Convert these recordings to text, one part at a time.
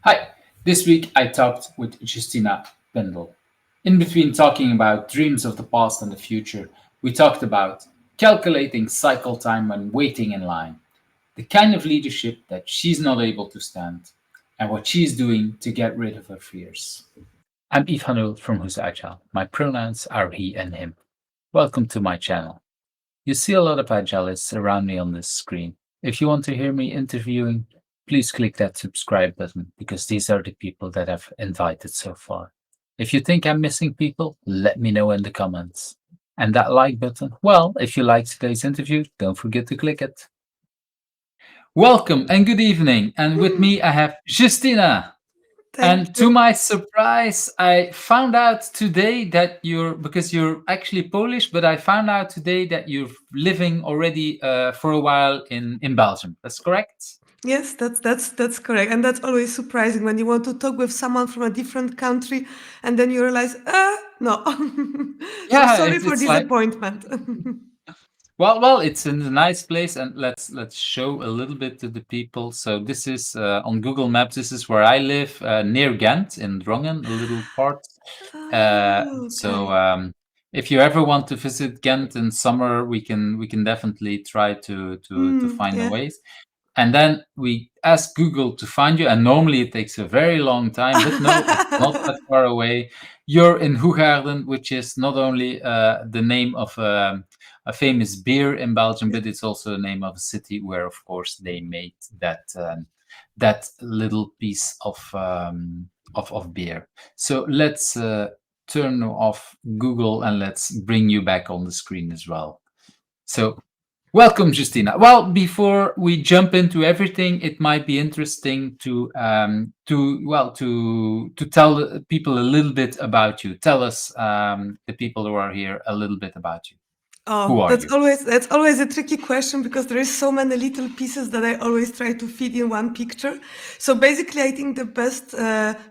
Hi, this week I talked with Justina Pindel. In between talking about dreams of the past and the future, we talked about calculating cycle time when waiting in line, the kind of leadership that she's not able to stand, and what she's doing to get rid of her fears. I'm Yves Hanul from Who's Agile. My pronouns are he and him. Welcome to my channel. You see a lot of agilists around me on this screen. If you want to hear me interviewing, please click that subscribe button because these are the people that I've invited so far. If you think I'm missing people, let me know in the comments. And that like button, well, if you liked today's interview, don't forget to click it. Welcome and good evening. And with me, I have Justina. Thank And to you. my surprise, I found out today that because you're actually Polish, but I found out today that you're living already for a while in Belgium. That's correct? Yes, that's correct, and that's always surprising when you want to talk with someone from a different country, and then you realize, no. So Yeah, sorry for it's like disappointment. well, it's in a nice place, and let's show a little bit to the people. So this is on Google Maps. This is where I live, near Ghent in Drongen, a little part. Uh, Oh, so okay. if you ever want to visit Ghent in summer, we can definitely try to find a Yeah. way. And then we ask Google to find you, and normally it takes a very long time, but no, it's not that far away. You're in Hoegaarden, which is not only the name of a famous beer in Belgium, Yeah. but it's also the name of a city where, of course, they made that little piece of beer. So let's turn off Google and let's bring you back on the screen as well. So welcome, Justina. Well, before we jump into everything, it might be interesting to tell the people a little bit about you. Tell us, the people who are here, a little bit about you. Who Oh, are you? that's always a tricky question because there is so many little pieces that I always try to fit in one picture. So basically, I think the best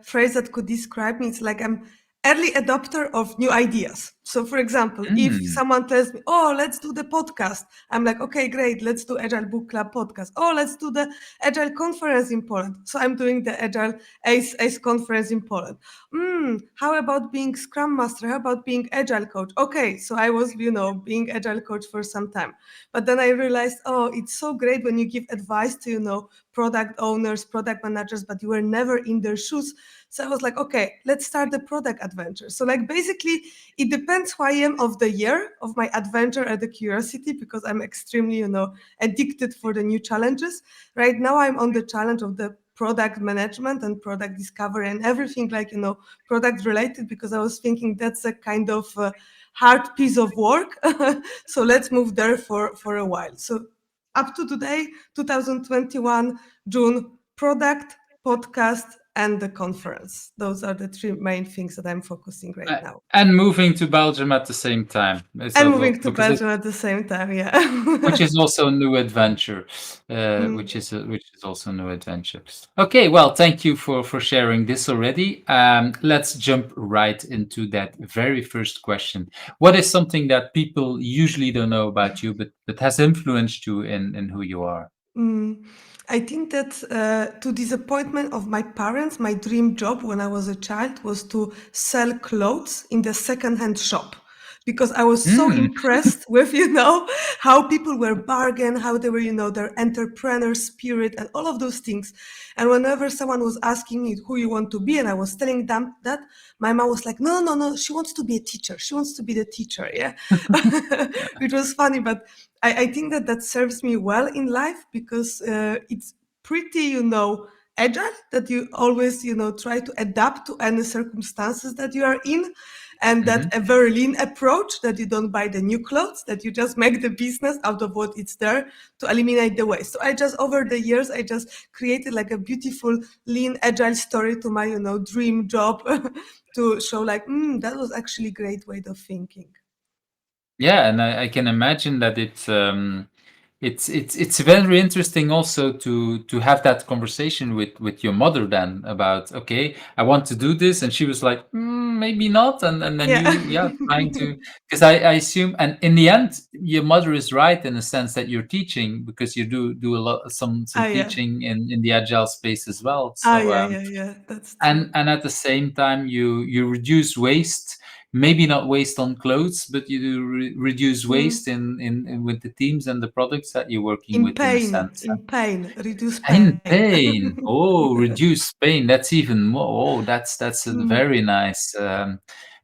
phrase that could describe me is like I'm early adopter of new ideas. So, for example, if Mm, someone tells me, "Oh, let's do the podcast," I'm like, "Okay, great, let's do Agile Book Club podcast." Oh, let's do the Agile conference in Poland. So I'm doing the Agile Ace conference in Poland. How about being Scrum Master? How about being Agile coach? Okay, so I was, being Agile coach for some time. But then I realized, oh, it's so great when you give advice to, product owners, product managers, but you were never in their shoes. So I was like, okay, let's start the product adventure. So like basically it depends who I am of the year of my adventure and the curiosity because I'm extremely, addicted for the new challenges. Right now I'm on the challenge of the product management and product discovery and everything like, product related because I was thinking that's a kind of hard piece of work. So let's move there for a while. So up to today, 2021, June, product, podcast, and the conference. Those are the three main things that I'm focusing right now. and moving to Belgium at the same time. And So moving to because it Belgium at the same time, yeah. which is also a new adventure, Mm. which is also a new adventure. Okay, well, thank you for sharing this already. Let's jump right into that very first question. What is something that people usually don't know about you, but has influenced you in who you are? Mm, I think that to disappointment of my parents, my dream job when I was a child was to sell clothes in the second-hand shop because I was so Mm. impressed with, how people were bargain, how they were, their entrepreneur spirit and all of those things. And whenever someone was asking me who you want to be, and I was telling them that, my mom was like, no, no, no, she wants to be a teacher. She wants to be the teacher, yeah, which was funny, but I think that that serves me well in life because it's pretty, agile that you always, try to adapt to any circumstances that you are in. And that Mhm. a very lean approach that you don't buy the new clothes, that you just make the business out of what it's there to eliminate the waste. So I just, over the years, I just created like a beautiful, lean, agile story to my, dream job to show like, that was actually a great way of thinking. Yeah, and I can imagine that it's it's very interesting also to have that conversation with your mother then about, okay, I want to do this, and she was like, maybe not, and then Yeah. you, yeah, trying to, because I assume, and in the end your mother is right in the sense that you're teaching, because you do a lot, some Ah, yeah. teaching in the agile space as well. Ah, So yeah, yeah, yeah. That's true. and at the same time you reduce waste, maybe not waste on clothes, but you do reduce Mm. waste in with the teams and the products that you're working with, in a sense. In pain, reduce In pain. pain. Oh, reduce pain. That's even more. Oh, that's a Mm, very nice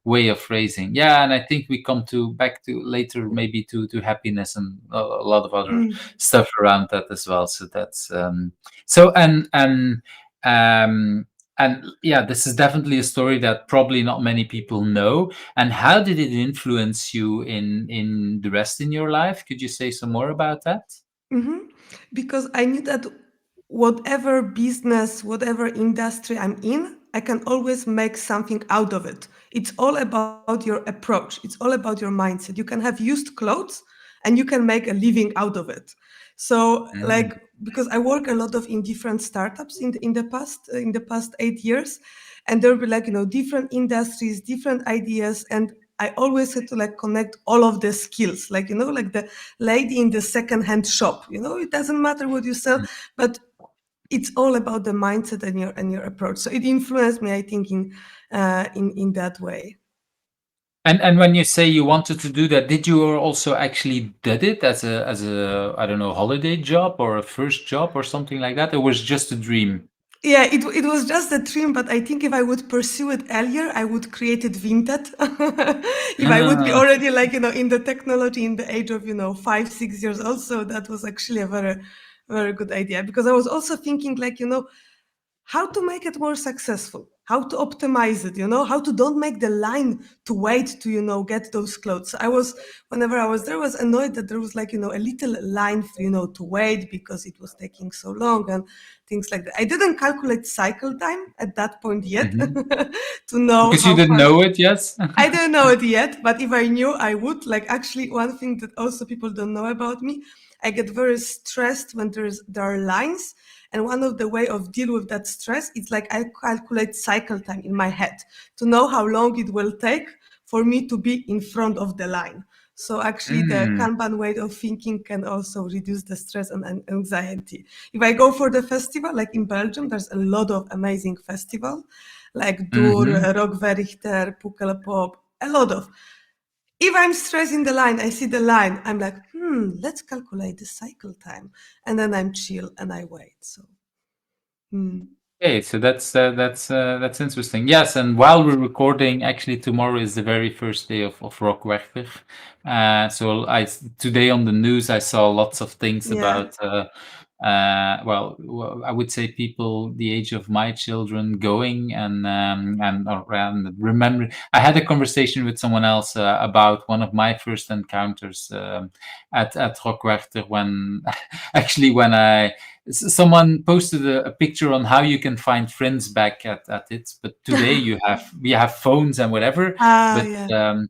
way of phrasing. Yeah, and I think we come to back to later, maybe to happiness and a lot of other mm. stuff around that as well. So that's so um and yeah, this is definitely a story that probably not many people know. And how did it influence you in the rest in your life? Could you say some more about that? Mhm. Because I knew that whatever business, whatever industry I'm in, I can always make something out of it. It's all about your approach. It's all about your mindset. You can have used clothes and you can make a living out of it. So Mm, like because I work a lot of in different startups in the past 8 years, and there will be like different industries, different ideas, and I always had to like connect all of the skills, like like the lady in the second-hand shop. It doesn't matter what you sell, mm. but it's all about the mindset and your approach. So it influenced me, I think, in that way. And when you say you wanted to do that, did you also actually did it as a, I don't know, holiday job or a first job or something like that? It was just a dream. Yeah, it was just a dream, but I think if I would pursue it earlier, I would create it vinted. If I would be Ah, already like, in the technology in the age of, 5, 6 years old. So that was actually a very, very good idea, because I was also thinking like, how to make it more successful, how to optimize it, how to don't make the line to wait to, get those clothes. So I was, whenever I was there, was annoyed that there was like, a little line, to wait because it was taking so long and things like that. I didn't calculate cycle time at that point yet mhm. to know Because you how didn't fast. know it, yes? I don't know it yet, but if I knew, I would. Like, actually, one thing that also people don't know about me, I get very stressed when there are lines, and one of the way of deal with that stress is like I calculate cycle time in my head to know how long it will take for me to be in front of the line. So actually, the Mm, Kanban way of thinking can also reduce the stress and anxiety. If I go for the festival, like in Belgium, there's a lot of amazing festival, like Dur, mhm. Rock Verichter, Pukkelpop, a lot of. If I'm stressed in the line, I see the line, I'm like, let's calculate the cycle time. And then I'm chill and I wait. So, hmm. Okay, so that's interesting. Yes, and while we're recording, actually tomorrow is the very first day of Rockwerchter. So today on the news I saw lots of things Yeah. about well, I would say people the age of my children going and around remember. I had a conversation with someone else about one of my first encounters at Rockwerchter when actually when someone posted a picture on how you can find friends back at it, but today we have phones and whatever. Ah, But yeah.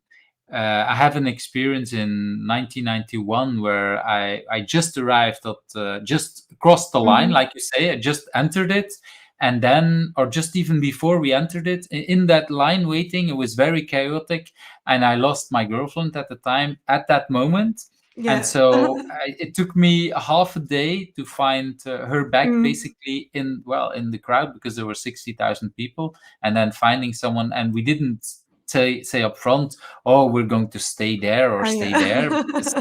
I have an experience in 1991 where I just arrived at just crossed the line, Hmm. like you say. I just entered it, and then, or just even before we entered it, in that line waiting, it was very chaotic, and I lost my girlfriend at the time at that moment. And Yeah. so it took me a half a day to find her back, Mm. basically in the crowd, because there were 60,000 people, and then finding someone. And we didn't say up front, oh, we're going to stay there or Ah, stay yeah. there, because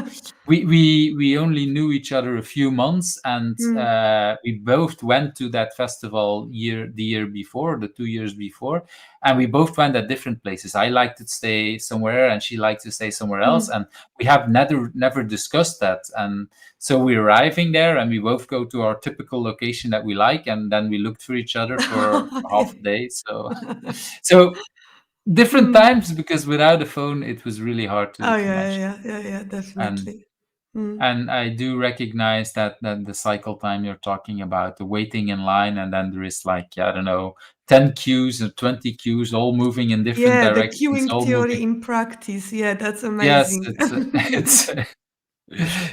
we only knew each other a few months, and Mm. we both went to that festival the year before, the 2 years before, and we both went at different places. I liked to stay somewhere, and she liked to stay somewhere else, Mm. and we have never discussed that. And so we're arriving there, and we both go to our typical location that we like, and then we looked for each other for half Yeah. a day. So so different Mm. times, because without a phone it was really hard Oh, to yeah, match. yeah, yeah, yeah, and definitely. Mm. and I do recognize that the cycle time you're talking about, the waiting in line, and then there is like, I don't know, 10 queues or 20 queues all moving in different Yeah, the directions, queuing all moving. theory in practice. Yeah, that's Yes, amazing. it's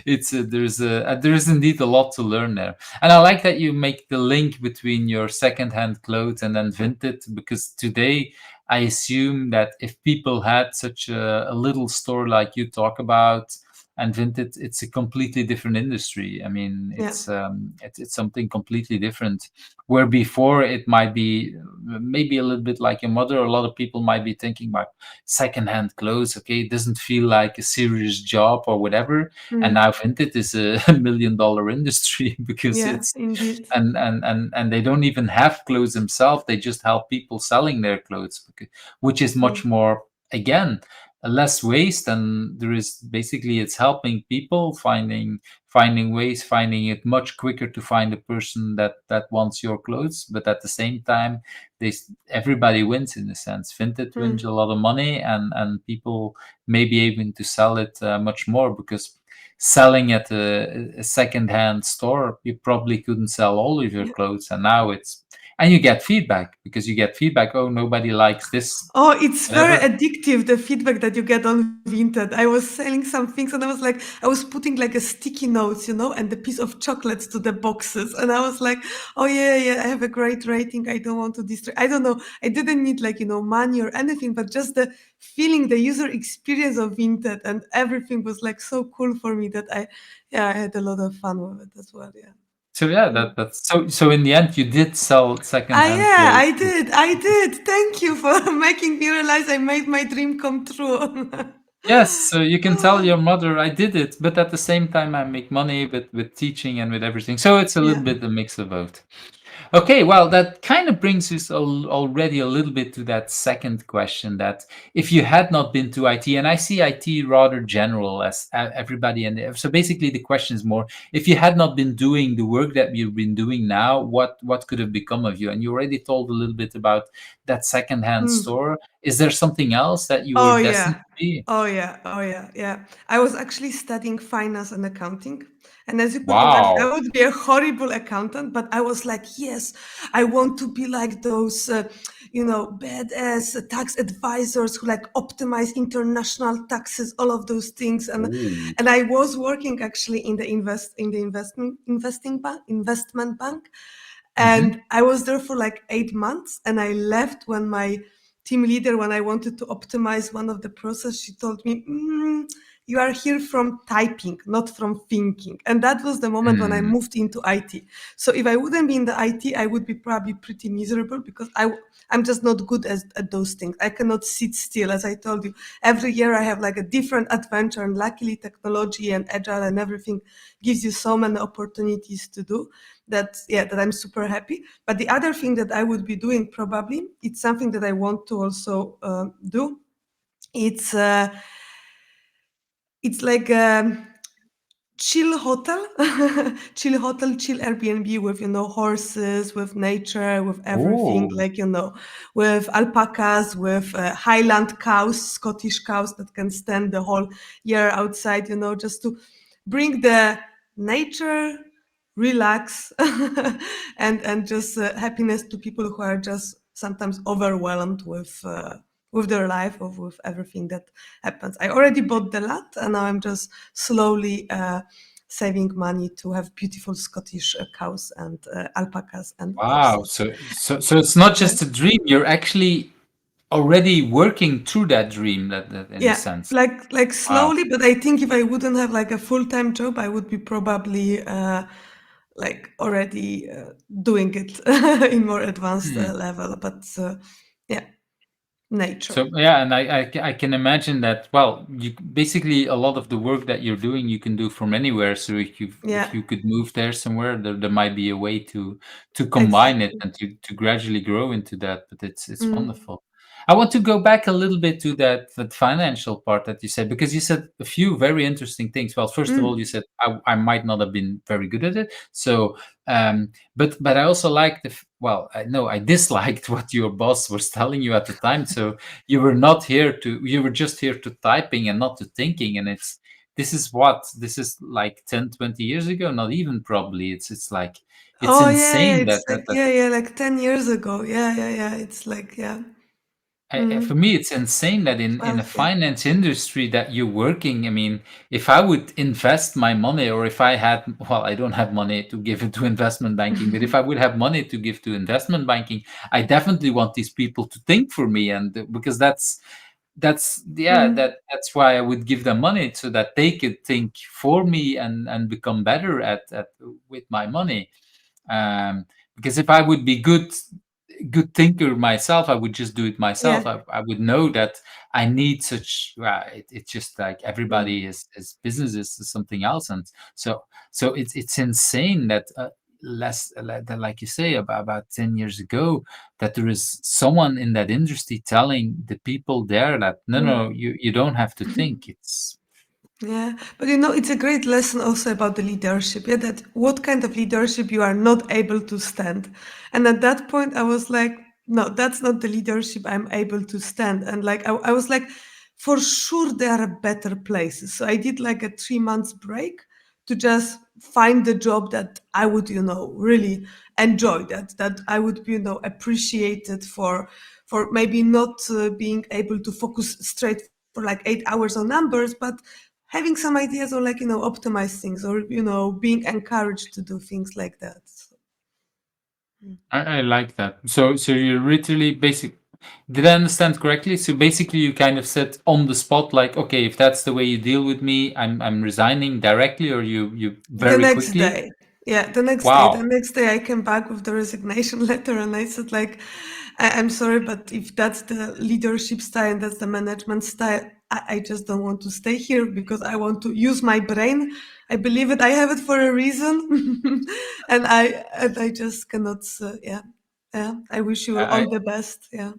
It's there is indeed a lot to learn there, and I like that you make the link between your secondhand clothes and then vintage, because today I assume that if people had such a little store like you talk about and vintage, it's a completely different industry. I mean, Yeah. it's something completely different. Where before it might be maybe a little bit like your mother, a lot of people might be thinking about secondhand clothes. Okay, it doesn't feel like a serious job or whatever, and Mm. now vintage is a $1 million industry because Yeah, it's indeed. and they don't even have clothes themselves, they just help people selling their clothes, which is much Mm. more, again, less waste, and there is basically it's helping people finding ways, finding it much quicker to find a person that wants your clothes, but at the same time everybody wins in a sense. Vinted wins Mm. a lot of money, and people may be able to sell it much more, because selling at a second-hand store, you probably couldn't sell all of your Yeah. clothes, and now it's and you get feedback, because you get feedback. Oh, nobody likes this, Oh, it's very whatever. addictive, the feedback that you get on Vinted. I was selling some things and I was putting like a sticky notes, and the piece of chocolates to the boxes. And I was like, oh yeah, yeah, I have a great rating. I don't want to destroy. I don't know. I didn't need like, money or anything, but just the feeling, the user experience of Vinted and everything was like so cool for me that I had a lot of fun with it as well. Yeah. So yeah, Mm. that's so in the end you did sell second-hand Yeah, clothes. I did. I did. Thank you for making me realize I made my dream come true. Yes, so you can tell Oh, your mother I did it, but at the same time I make money with teaching and with everything. So it's a little yeah. bit a mix of both. Okay, well, that kind of brings us already a little bit to that second question, that if you had not been to IT, and I see IT rather general as everybody, and so basically the question is more, if you had not been doing the work that you've been doing now, what could have become of you? And you already told a little bit about that secondhand Mm. store. Is there something else that you were Oh destined yeah. to be? Oh yeah. Oh yeah. Yeah. I was actually studying finance and accounting. And as you could imagine, I Wow. would be a horrible accountant, but I was like, yes, I want to be like those, badass tax advisors who like optimize international taxes, all of those things. Ooh. And I was working actually in the investment bank. Hmm. And I was there for like 8 months, and I left when my team leader, when I wanted to optimize one of the process, she told me, you are here from typing, not from thinking. And that was the moment when I Hmm. moved into IT. So if I wouldn't be in the IT, I would be probably pretty miserable because I'm just not good at those things. I cannot sit still. As I told you, every year I have like a different adventure, and luckily technology and agile and everything gives you so many opportunities to do that I'm super happy. But the other thing that I would be doing probably, it's something that I want to also do. It's uh, it's like chill hotel, chill Airbnb with horses, with nature, with everything, Oh. like with alpacas, with Highland cows, Scottish cows that can stand the whole year outside, just to bring the nature, relax, and just happiness to people who are just sometimes overwhelmed with their life or with everything that happens. I already bought the lot, and now I'm just slowly saving money to have beautiful Scottish cows and alpacas and Wow. horses. So it's not Yeah. just a dream. You're actually already working through that dream, that in a Yeah, sense. like Wow. slowly, but I think if I wouldn't have like a full-time job, I would be probably like already doing it in more advanced Hmm. level. But yeah, nature. So yeah, and I can imagine that. Well, you basically a lot of the work that you're doing you can do from anywhere. So Yeah, if you could move there somewhere, there might be a way to combine it exactly. and to gradually grow into that. But it's Mm, wonderful. I want to go back a little bit to that financial part that you said, because you said a few very interesting things. Well, first of all, you mm. said I might not have been very good at it. So but I also liked well, I know I disliked what your boss was telling you at the time. So you were just here to typing and not to thinking, and this is like 10, 20 years ago, not even, probably. It's like it's Oh yeah, yeah. insane It's that like yeah, yeah, like 10 years ago. Yeah, yeah, yeah. It's like yeah. For Mm. me, it's insane that in a Well, yeah. finance industry that you're working. I mean, if I would invest my money, or if I had, well, I don't have money to give it to investment banking, but if I would have money to give to investment banking, I definitely want these people to think for me, and because that's yeah, Mm. that's why I would give them money so that they could think for me and become better at with my money. um, because if I would be good thinker myself, I would just do it myself. Yeah. I would know that I need such. It's just like Mm. everybody is businesses is something else, and so it's insane that like you say about 10 years ago, that there is someone in that industry telling the people there that Mm. no, you don't have to think. It's Yeah, but it's a great lesson also about the leadership. Yeah, that what kind of leadership you are not able to stand. And at that point, I was like, no, that's not the leadership I'm able to stand. And like, I was like, for sure, there are better places. So I did like a 3 months break to just find the job that I would, really enjoy, that I would be, appreciated for maybe not being able to focus straight for like 8 hours on numbers, but having some ideas or like optimize things or being encouraged to do things like that. So, mm. I like that. So you literally basic. Did I understand correctly? So basically, you kind of said on the spot, like, okay, if that's the way you deal with me, I'm resigning directly, or you The very next quickly. day. Yeah, the next day I came back with the resignation letter and I said like, I'm sorry, but if that's the leadership style and that's the management style, I just don't want to stay here because I want to use my brain. I believe it. I have it for a reason, and I just cannot. Yeah, yeah. I wish you I, all the best. Yeah.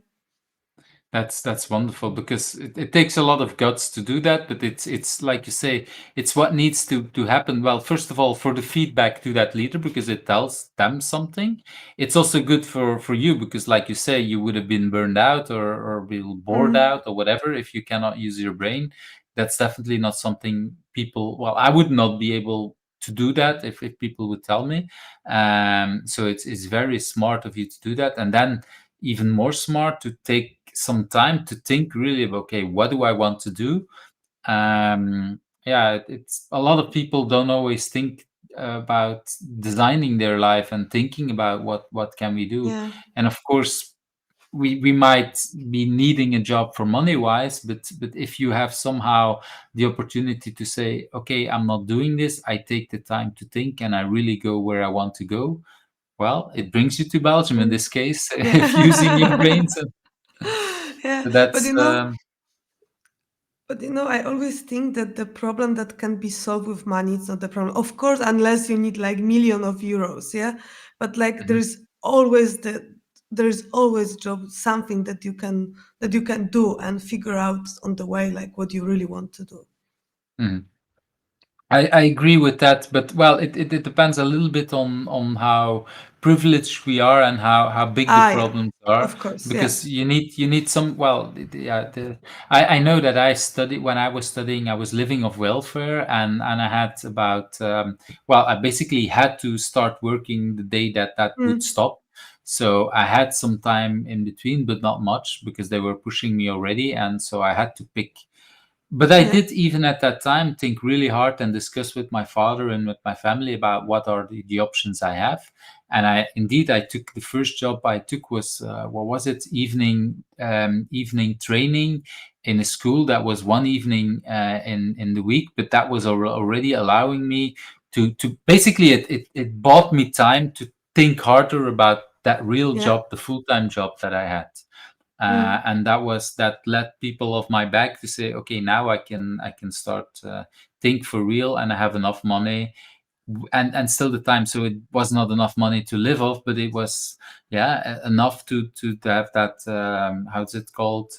That's wonderful because it takes a lot of guts to do that, but it's like you say, it's what needs to happen. Well, first of all, for the feedback to that leader because it tells them something. It's also good for you because, like you say, you would have been burned out or be bored Mm. out or whatever if you cannot use your brain. That's definitely not something people. Well, I would not be able to do that if people would tell me. So it's very smart of you to do that, and then even more smart to take some time to think really of, okay, what do I want to do. Yeah, it's a lot of people don't always think about designing their life and thinking about what can we do. Yeah. And of course, we might be needing a job for money wise, but if you have somehow the opportunity to say, okay, I'm not doing this, I take the time to think and I really go where I want to go, well, it brings you to Belgium in Mm. this case, if using your Yeah. brains. Yeah, So but that's I always think that the problem that can be solved with money is not the problem. Of course, unless you need like million of euros, yeah. But like mhm, there is always job something that you can do and figure out on the way like what you really want to do. mhm. I agree with that, but well, it depends a little bit on how privileged we are and how big the Ah, yeah, problems are, of course, yeah. because you need some. Well, yeah, I know that I studied when I was studying, I was living off welfare, and I had about well, I basically had to start working the day that would Mm, stop. So I had some time in between, but not much because they were pushing me already, and so I had to pick. But I yeah, did even at that time think really hard and discuss with my father and with my family about what are the options I have. And I took the first job I took was what was it, evening training in a school that was one evening in the week, but that was already allowing me to basically it bought me time to think harder about that real yeah. job, the full-time job that I had. Mm, And that led people off my back to say, okay, now I can start think for real, and I have enough money, and still the time. So it was not enough money to live off, but it was, yeah, enough to have that. How's it called?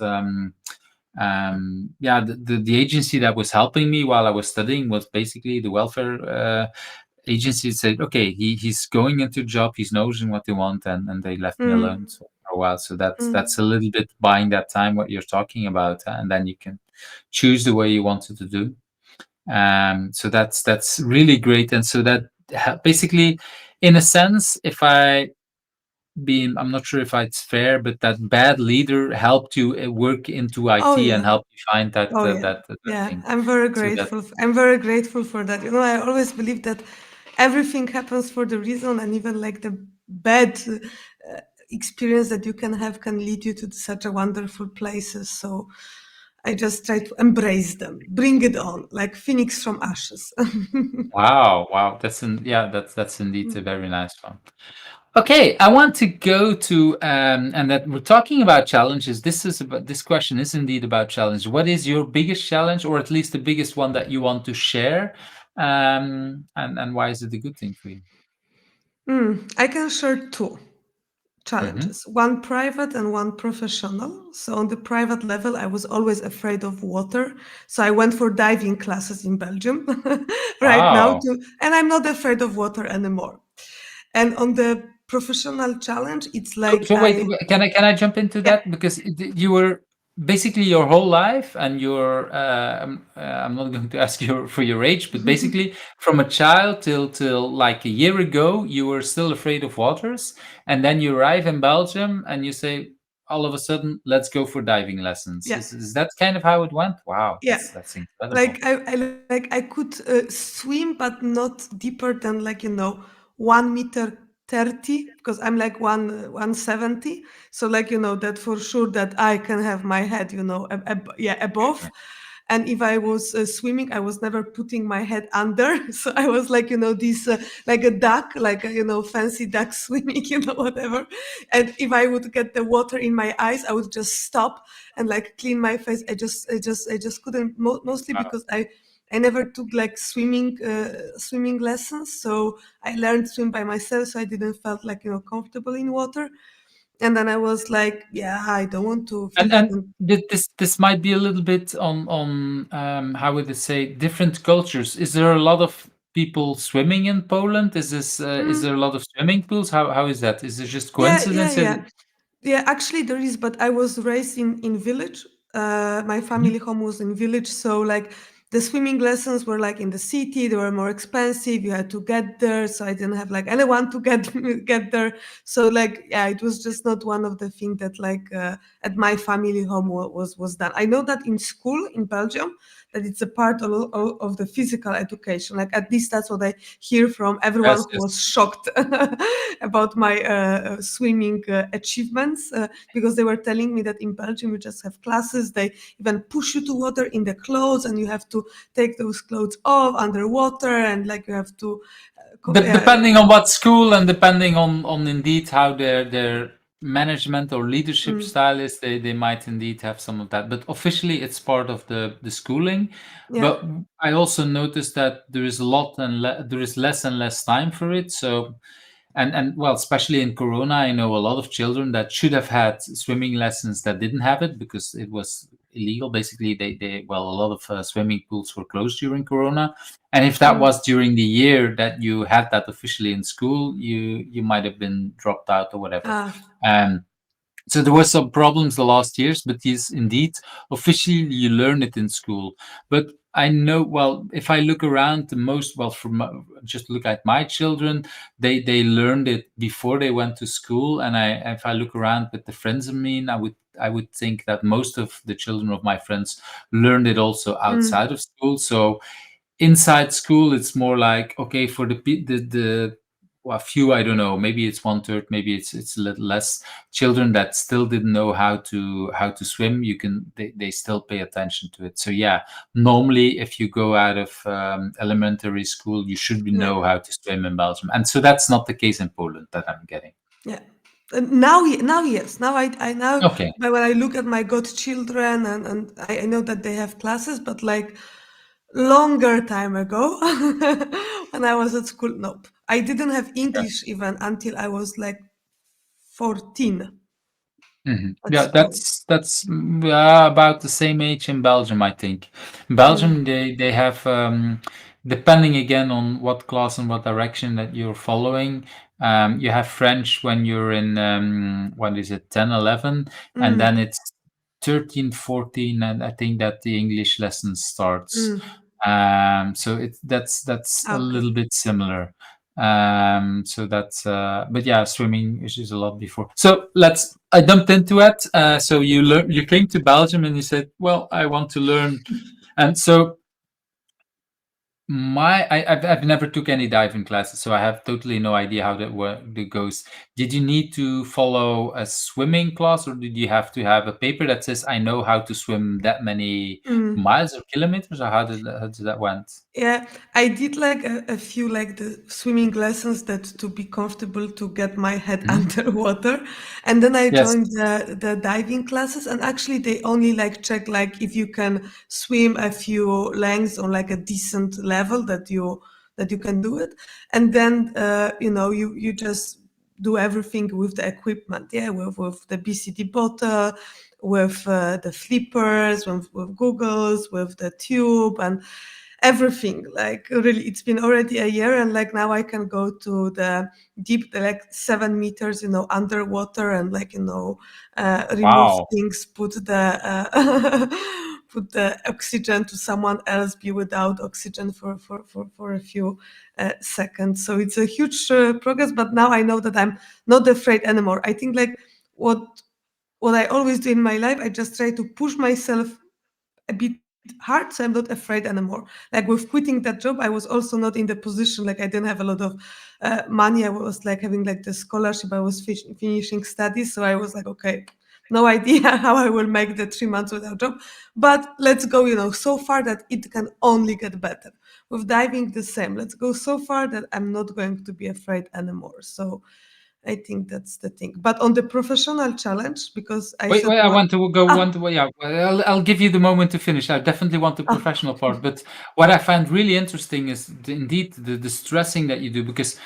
Yeah, the agency that was helping me while I was studying was basically the welfare agency. Said, okay, he's going into a job, he's knowing what he wants, and they left me alone mm, for a while. So that's mm. a little bit buying that time, what you're talking about, and then you can choose the way you wanted to do. So that's really great, and so that basically, in a sense, if I being, I'm not sure if it's fair, but that bad leader helped you work into Oh IT and yeah. help you find Oh yeah. that Yeah, thing. I'm very So that, grateful. I'm very grateful for that. You know, I always believe that everything happens for the reason, and even like the bad experience that you can have can lead you to such a wonderful places. So I just try to embrace them, bring it on, like phoenix from ashes. wow, wow, yeah, that's indeed a very nice one. Okay, I want to go to and that we're talking about challenges. This question is indeed about challenge. What is your biggest challenge, or at least the biggest one that you want to share? And why is it a good thing for you? I can share two Hmm. challenges, one private and one professional. So, on the private level, I was always afraid of water. So, I went for diving classes in Belgium right now, Wow. too. And I'm not afraid of water anymore. And on the professional challenge, it's like So wait, can I jump into yeah, that? Because you were basically your whole life, and I'm not going to ask you for your age, but basically from a child till like a year ago, you were still afraid of waters, and then you arrive in Belgium and you say all of a sudden, let's go for diving lessons. yeah, Is that kind of how it went? Wow, yeah. that's incredible. Like I could swim, but not deeper than like 1 meter 30 because I'm like 170. So like that for sure that I can have my head yeah, above. Okay. And if I was swimming, I was never putting my head under. So I was like this like a duck, like a fancy duck swimming, whatever. And if I would get the water in my eyes, I would just stop and like clean my face. I just couldn't, mostly Wow. because I never took like swimming lessons, so I learned swim by myself, so I didn't felt like comfortable in water. And then I was like, yeah, I don't want to feel that. And this might be a little bit on how would I say, different cultures. Is there a lot of people swimming in Poland? Is there a Mm, lot of swimming pools? How is that? Is it just yeah, yeah, coincidence? yeah. Yeah, actually there is, but I was raised in village. My Mhm. family home was in village, so like the swimming lessons were like in the city. They were more expensive. You had to get there, so I didn't have like anyone to get get there. So like yeah, it was just not one of the things that like at my family home was done. I know that in school in Belgium that it's a part of the physical education. Like at least that's what I hear from everyone Yes, who was yes. shocked about my swimming achievements because they were telling me that in Belgium you just have classes. They even push you to water in the clothes, and you have to take those clothes off underwater, and like you have to. Depending on what school and depending on indeed how their management or leadership Mm, style is, they might indeed have some of that. But officially, it's part of the schooling. yeah. But I also noticed that there is a lot there is less and less time for it. So and well, especially in Corona, I know a lot of children that should have had swimming lessons that didn't have it because it was illegal. Basically, they well, a lot of swimming pools were closed during Corona, and if that Mm, was during the year that you had that officially in school, you might have been dropped out or whatever. ah, Um, so there were some problems the last years, but yes, indeed, officially you learn it in school. But I know, well, if I look around, the most, well, just look at my children, they learned it before they went to school, and if I look around with the friends of mine, I would think that most of the children of my friends learned it also outside mm, of school. So inside school it's more like, okay, for the well, few, I don't know, maybe it's one third, maybe it's a little less children that still didn't know how to swim. They still pay attention to it. So yeah, normally if you go out of elementary school, you should yeah. know how to swim in Belgium, and so that's not the case in Poland that I'm getting. Yeah. Now, now, yes. Now, I now, Okay. but when I look at my godchildren, and I know that they have classes, but like longer time ago, when I was at school, nope. I didn't have English even until I was like 14 at Yeah, school. that's about the same age in Belgium, I think. In Belgium, Mm, they have depending again on what class and what direction that you're following. You have French when you're in what is it, 10, 11, and then mm, it's 13, 14, and I think that the English lesson starts. mm. So that's a Okay. little bit similar. So that's but yeah, swimming is a lot before. So let's I jumped into it. So you came to Belgium and you said, well, I want to learn. And so I've never took any diving classes, so I have totally no idea how that goes. Did you need to follow a swimming class, or did you have to have a paper that says I know how to swim that many Mm. miles or kilometers, or how did that went? Yeah, I did like a few like the swimming lessons that to be comfortable to get my head Mhm. underwater. And then I Yes. joined the diving classes, and actually they only like check like if you can swim a few lengths on like a decent level that you can do it. And then you just do everything with the equipment, yeah, with the BCD bottle, with the flippers, with googles, with the tube, and everything. Like really, it's been already a year, and like now I can go to the deep, like 7 meters, underwater, and like remove Wow. things, put the put the oxygen to someone else, be without oxygen for a few seconds. So it's a huge progress. But now I know that I'm not afraid anymore. I think like what I always do in my life, I just try to push myself a bit hard, so I'm not afraid anymore. Like with quitting that job, I was also not in the position, like I didn't have a lot of money. I was like having like the scholarship, I was finishing studies, so I was like, okay, no idea how I will make the 3 months without job, but let's go, so far that it can only get better. With diving, the same. Let's go so far that I'm not going to be afraid anymore. So I think that's the thing. But on the professional challenge, because I Wait, said wait. I what. want to go Ah, one to yeah. I'll give you the moment to finish. I definitely want the ah, professional part, but what I find really interesting is indeed the stressing that you do because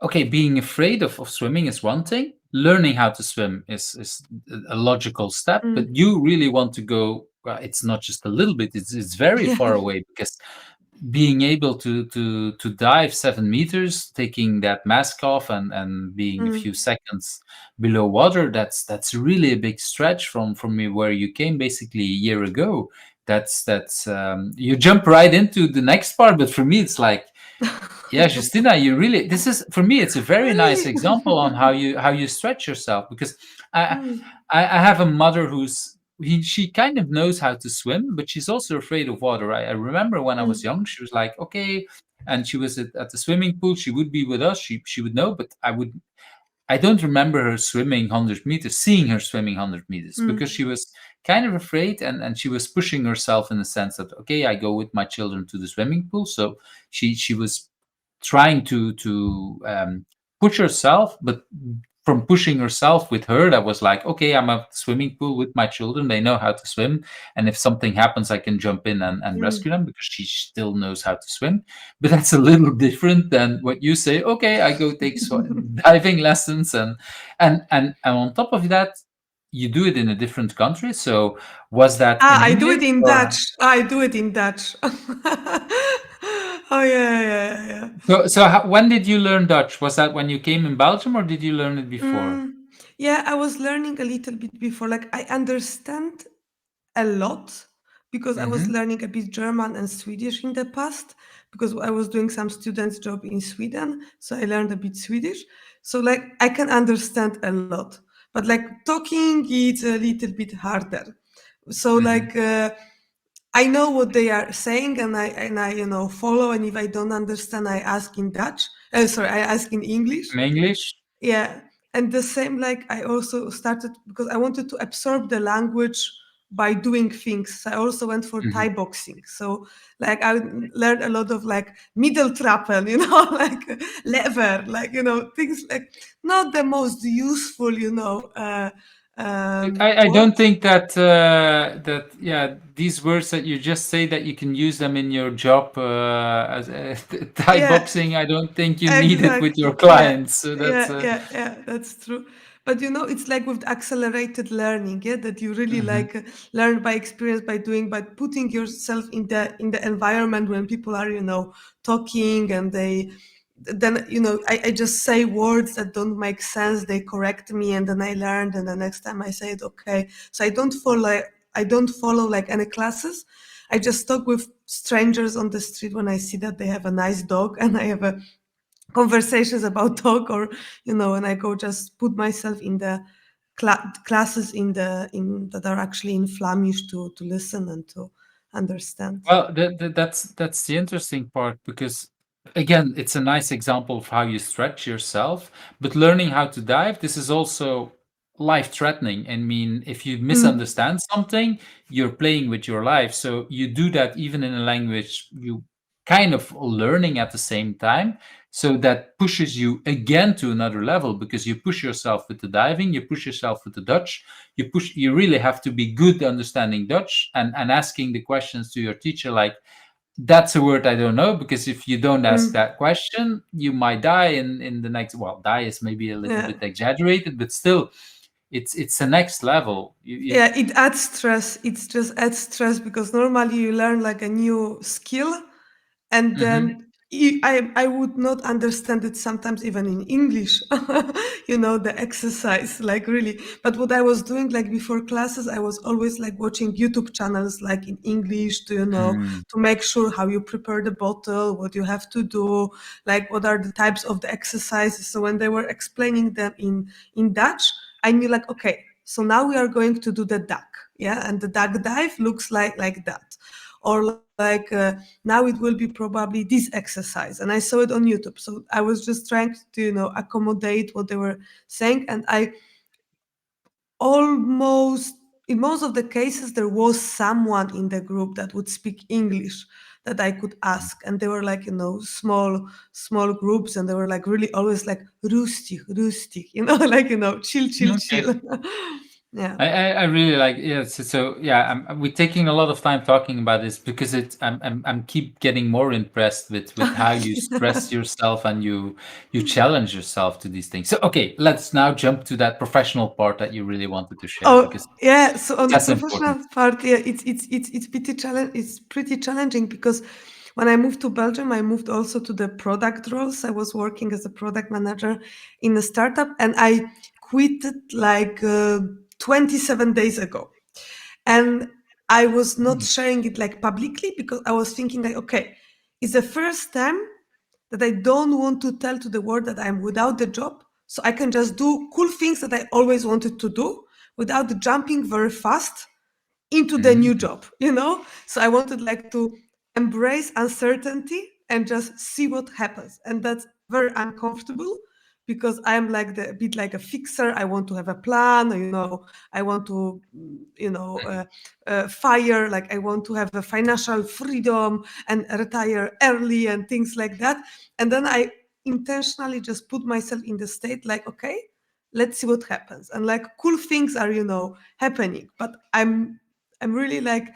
okay, being afraid of swimming is one thing. Learning how to swim is a logical step, but mm, you really want to go. Well, it's not just a little bit; it's very yeah. far away because being able to dive 7 meters, taking that mask off and being a few Mm, seconds below water, that's really a big stretch from where you came basically a year ago. That's you jump right into the next part, but for me it's like yeah, Justina, you really this is for me it's a very nice really? example on how you stretch yourself because I Mm, I have a mother she kind of knows how to swim, but she's also afraid of water. I remember when I was mm, young, she was like, okay, and she was at the swimming pool. She would be with us. She would know, but I don't remember her swimming 100 meters, seeing her swimming 100 meters because mm, she was kind of afraid and she was pushing herself in the sense that okay, I go with my children to the swimming pool, so she was trying to push herself, but from pushing herself with her, that was like, okay, I'm at the swimming pool with my children. They know how to swim, and if something happens, I can jump in and rescue mm. them because she still knows how to swim. But that's a little different than what you say. Okay, I go take diving lessons, and on top of that, you do it in a different country. So was that Ah, in I do English it in or Dutch. I do it in Dutch. Oh yeah, yeah, yeah. so? When did you learn Dutch? Was that when you came in Belgium, or did you learn it before? Mm, yeah, I was learning a little bit before. Like I understand a lot because I was Hmm. learning a bit German and Swedish in the past because I was doing some students job in Sweden, so I learned a bit Swedish. So like I can understand a lot, but like talking it's a little bit harder. So Hmm. like I know what they are saying and I follow, and if I don't understand I ask in Dutch. Sorry, I ask in English. In English? Yeah. And the same, like I also started because I wanted to absorb the language by doing things. So I also went for Hmm. Thai boxing. So like I learned a lot of like middle trappen, like lever, like, things like not the most useful, I don't words. think that yeah, these words that you just say that you can use them in your job as Thai Yeah, boxing. I don't think you need it with your exactly. Yeah. clients. So that's Yeah, that's true. But it's like with accelerated learning, yeah, that you really mhm. like learn by experience, by doing, by putting yourself in the environment when people are, talking, and then I just say words that don't make sense. They correct me, and then I learned, and the next time I say it, okay. So I don't follow like any classes. I just talk with strangers on the street when I see that they have a nice dog and I have a conversations about talk, or when I go just put myself in the classes in that are actually in Flemish to listen and to understand. Well, that's the interesting part because again, it's a nice example of how you stretch yourself, but learning how to dive, this is also life-threatening. I mean, if you Mm, misunderstand something, you're playing with your life. So you do that even in a language you kind of learning at the same time. So that pushes you again to another level because you push yourself with the diving, you push yourself with the Dutch, you really have to be good understanding Dutch and asking the questions to your teacher like that's a word I don't know, because if you don't ask mm, that question, you might die in the next, well, die is maybe a little yeah. bit exaggerated, but still it's the next level. You Yeah, it adds stress. It just adds stress because normally you learn like a new skill, and Mhm. then I would not understand it sometimes even in English, the exercise, like really. But what I was doing like before classes, I was always like watching YouTube channels like in English Mm. to make sure how you prepare the bottle, what you have to do, like what are the types of the exercises. So when they were explaining them in Dutch, I knew like, okay, so now we are going to do the duck, yeah, and the duck dive looks like that, or like now it will be probably this exercise, and I saw it on YouTube. So I was just trying to accommodate what they were saying, and I almost in most of the cases there was someone in the group that would speak English that I could ask, and they were like small groups, and they were like really always like rustic, like chill chill Okay. chill. Yeah. I really like, yeah, so yeah, we're taking a lot of time talking about this because I'm keep getting more impressed with how you stress yourself and you challenge yourself to these things. So okay, let's now jump to that professional part that you really wanted to share Oh because yeah, so on the that's important. professional part, yeah, it's pretty challenging because when I moved to Belgium, I moved also to the product roles. I was working as a product manager in a startup, and I quit it like 27 days ago. And I was not Mm. sharing it like publicly because I was thinking like, okay, it's the first time that I don't want to tell to the world that I'm without the job. So I can just do cool things that I always wanted to do without jumping very fast into the new Mm. job, So I wanted like to embrace uncertainty and just see what happens. And that's very uncomfortable because I'm like a bit like a fixer. I want to have a plan, I want to, fire, like I want to have a financial freedom and retire early and things like that. And then I intentionally just put myself in the state like, okay, let's see what happens. And like cool things are, happening, but I'm really like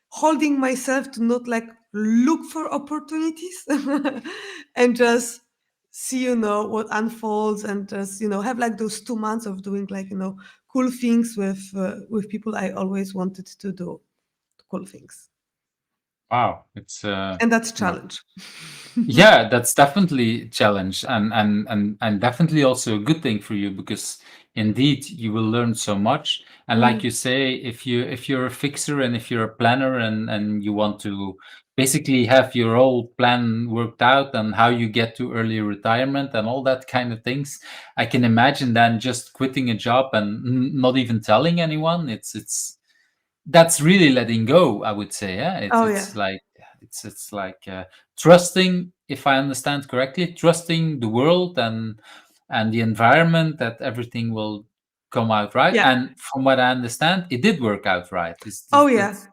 holding myself to not like look for opportunities and just see, what unfolds, and just, have like those 2 months of doing like, cool things with people I always wanted to do cool things. Wow, it's And that's yeah. challenge. Yeah, that's definitely a challenge and definitely also a good thing for you because indeed you will learn so much. And like Mm. you say, if you're a fixer and if you're a planner and you want to basically have your whole plan worked out and how you get to early retirement and all that kind of things, I can imagine then just quitting a job and not even telling anyone. It's that's really letting go, I would say. Yeah, Oh yeah. it's like it's like trusting, if I understand correctly, trusting the world and the environment that everything will come out right. Yeah. And from what I understand, it did work out right. Oh yeah, That's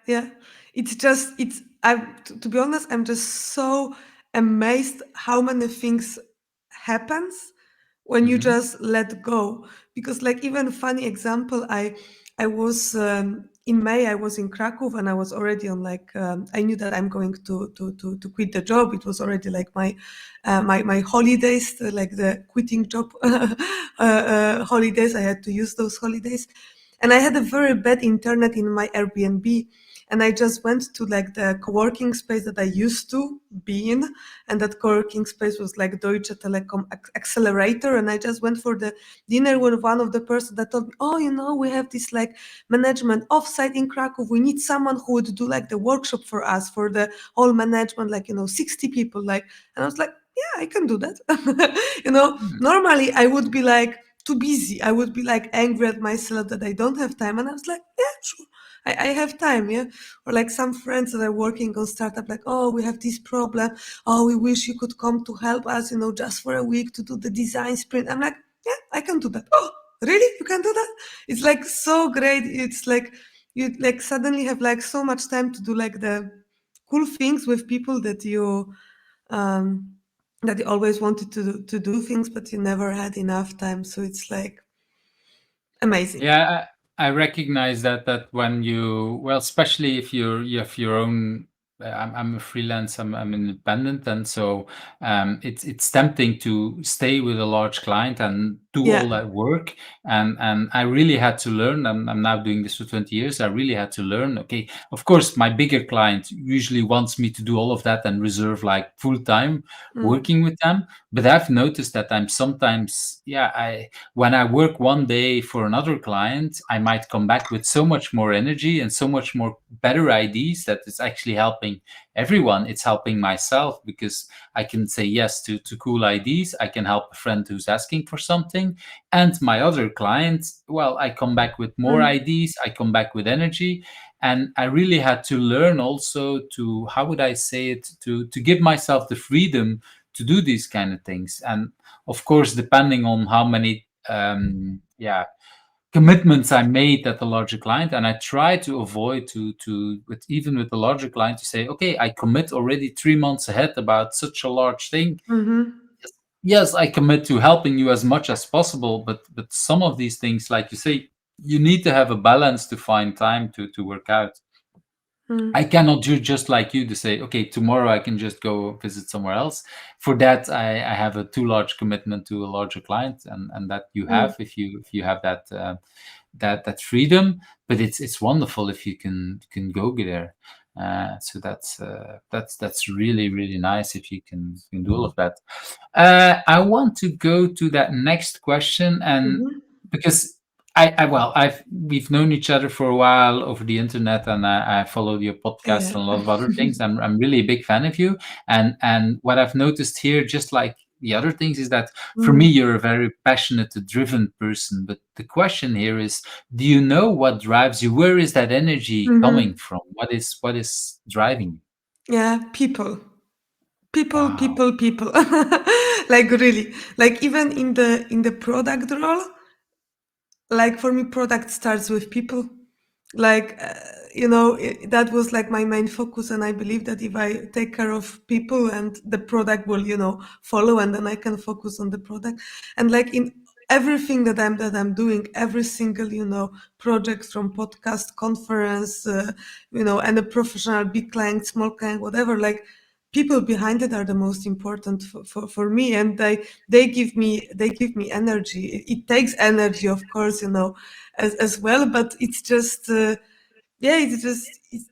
yeah. It's just to be honest, I'm just so amazed how many things happens when you mhm. just let go. Because like even funny example, I was in May I was in Krakow, and I was already on like I knew that I'm going to quit the job. It was already like my holidays, like the quitting job holidays. I had to use those holidays, and I had a very bad internet in my Airbnb, and I just went to like the co-working space that I used to be in, and that co-working space was like Deutsche Telekom accelerator, and I just went for the dinner with one of the person that told me, oh, we have this like management offsite in Krakow. We need someone who would do like the workshop for us for the whole management, like 60 people, like. And I was like, yeah, I can do that. Normally I would be like too busy. I would be like angry at myself that I don't have time. And I was like, yeah, sure. I have time, yeah. Or like some friends that are working on startup, like, oh, we have this problem. Oh, we wish you could come to help us, just for a week to do the design sprint. I'm like, yeah, I can do that. Oh, really? You can do that? It's like so great. It's like you like suddenly have like so much time to do like the cool things with people um, that you always wanted to do things, but you never had enough time. So it's like amazing. Yeah, I recognize that when you, well, especially if you have your own. I'm a freelance. I'm independent, and so it's tempting to stay with a large client and do Yeah. all that work. And I really had to learn. I'm now doing this for 20 years. I really had to learn. Okay, of course, my bigger client usually wants me to do all of that and reserve like full time Mm. working with them. But I've noticed that I'm sometimes, yeah, I when I work one day for another client, I might come back with so much more energy and so much more better ideas that it's actually helping everyone. It's helping myself because I can say yes to cool ideas. I can help a friend who's asking for something. And my other clients, well, I come back with more Mm. ideas. I come back with energy. And I really had to learn also to, how would I say it, to give myself the freedom to do these kind of things. And of course, depending on how many yeah, commitments I made at the larger client, and I try to avoid to with even with the larger client to say, okay, I commit already 3 months ahead about such a large thing. Mm-hmm. Yes, I commit to helping you as much as possible, but some of these things, like you say, you need to have a balance to find time to work out. I Mm. cannot do just like you to say, okay, tomorrow I can just go visit somewhere else. For that, I have a too large commitment to a larger client, and that you Mm. have if you have that freedom. But it's wonderful if you can go there. So that's really really nice if you can do all of that. I want to go to that next question, and Mm-hmm. because I've we've known each other for a while over the internet, and I followed your podcast Yeah. and a lot of other things. I'm really a big fan of you, and what I've noticed here, just like the other things, is that for me Mm. you're a very passionate, driven person. But the question here is, do you know what drives you? Where is that energy coming Mm-hmm. from? What is driving you? Yeah. Wow. People. Like really, like even in the product role, like for me product starts with people, like that was like my main focus, and I believe that if I take care of people and the product will follow, and then I can focus on the product. And like in everything that I'm doing, every single project, from podcast, conference, and a professional, big client, small client, whatever, like people behind it are the most important for me, and they give me energy. It takes energy, of course, as well, but it's just yeah, it's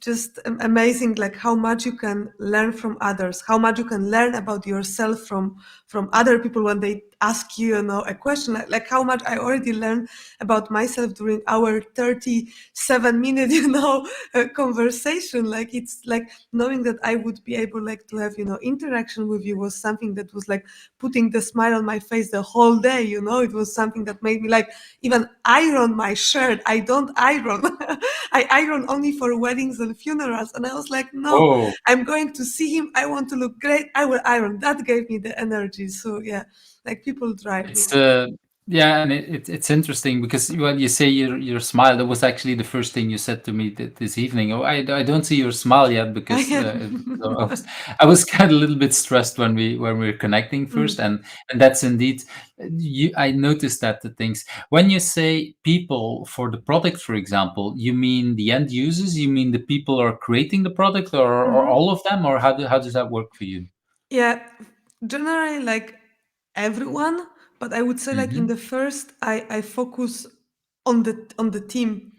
just amazing, like how much you can learn from others, how much you can learn about yourself from other people when they ask you, a question, like how much I already learned about myself during our 37-minute conversation. Like it's like knowing that I would be able like to have interaction with you was something that was like putting the smile on my face the whole day. It was something that made me like even iron my shirt. I don't iron. I iron only for weddings and funerals. And I was like, no, Oh, I'm going to see him. I want to look great. I will iron. That gave me the energy. So yeah, like people drive me. it's yeah, and it's interesting because when you say your smile, that was actually the first thing you said to me this evening. Oh, I don't see your smile yet because so I was kind of a little bit stressed when we were connecting first, Mm. and that's indeed you. I noticed that the things when you say people for the product, for example, you mean the end users, you mean the people who are creating the product, or Mhm. all of them, or how does that work for you? Yeah, generally like everyone, but I would say like in Hmm. the first, I focus on the team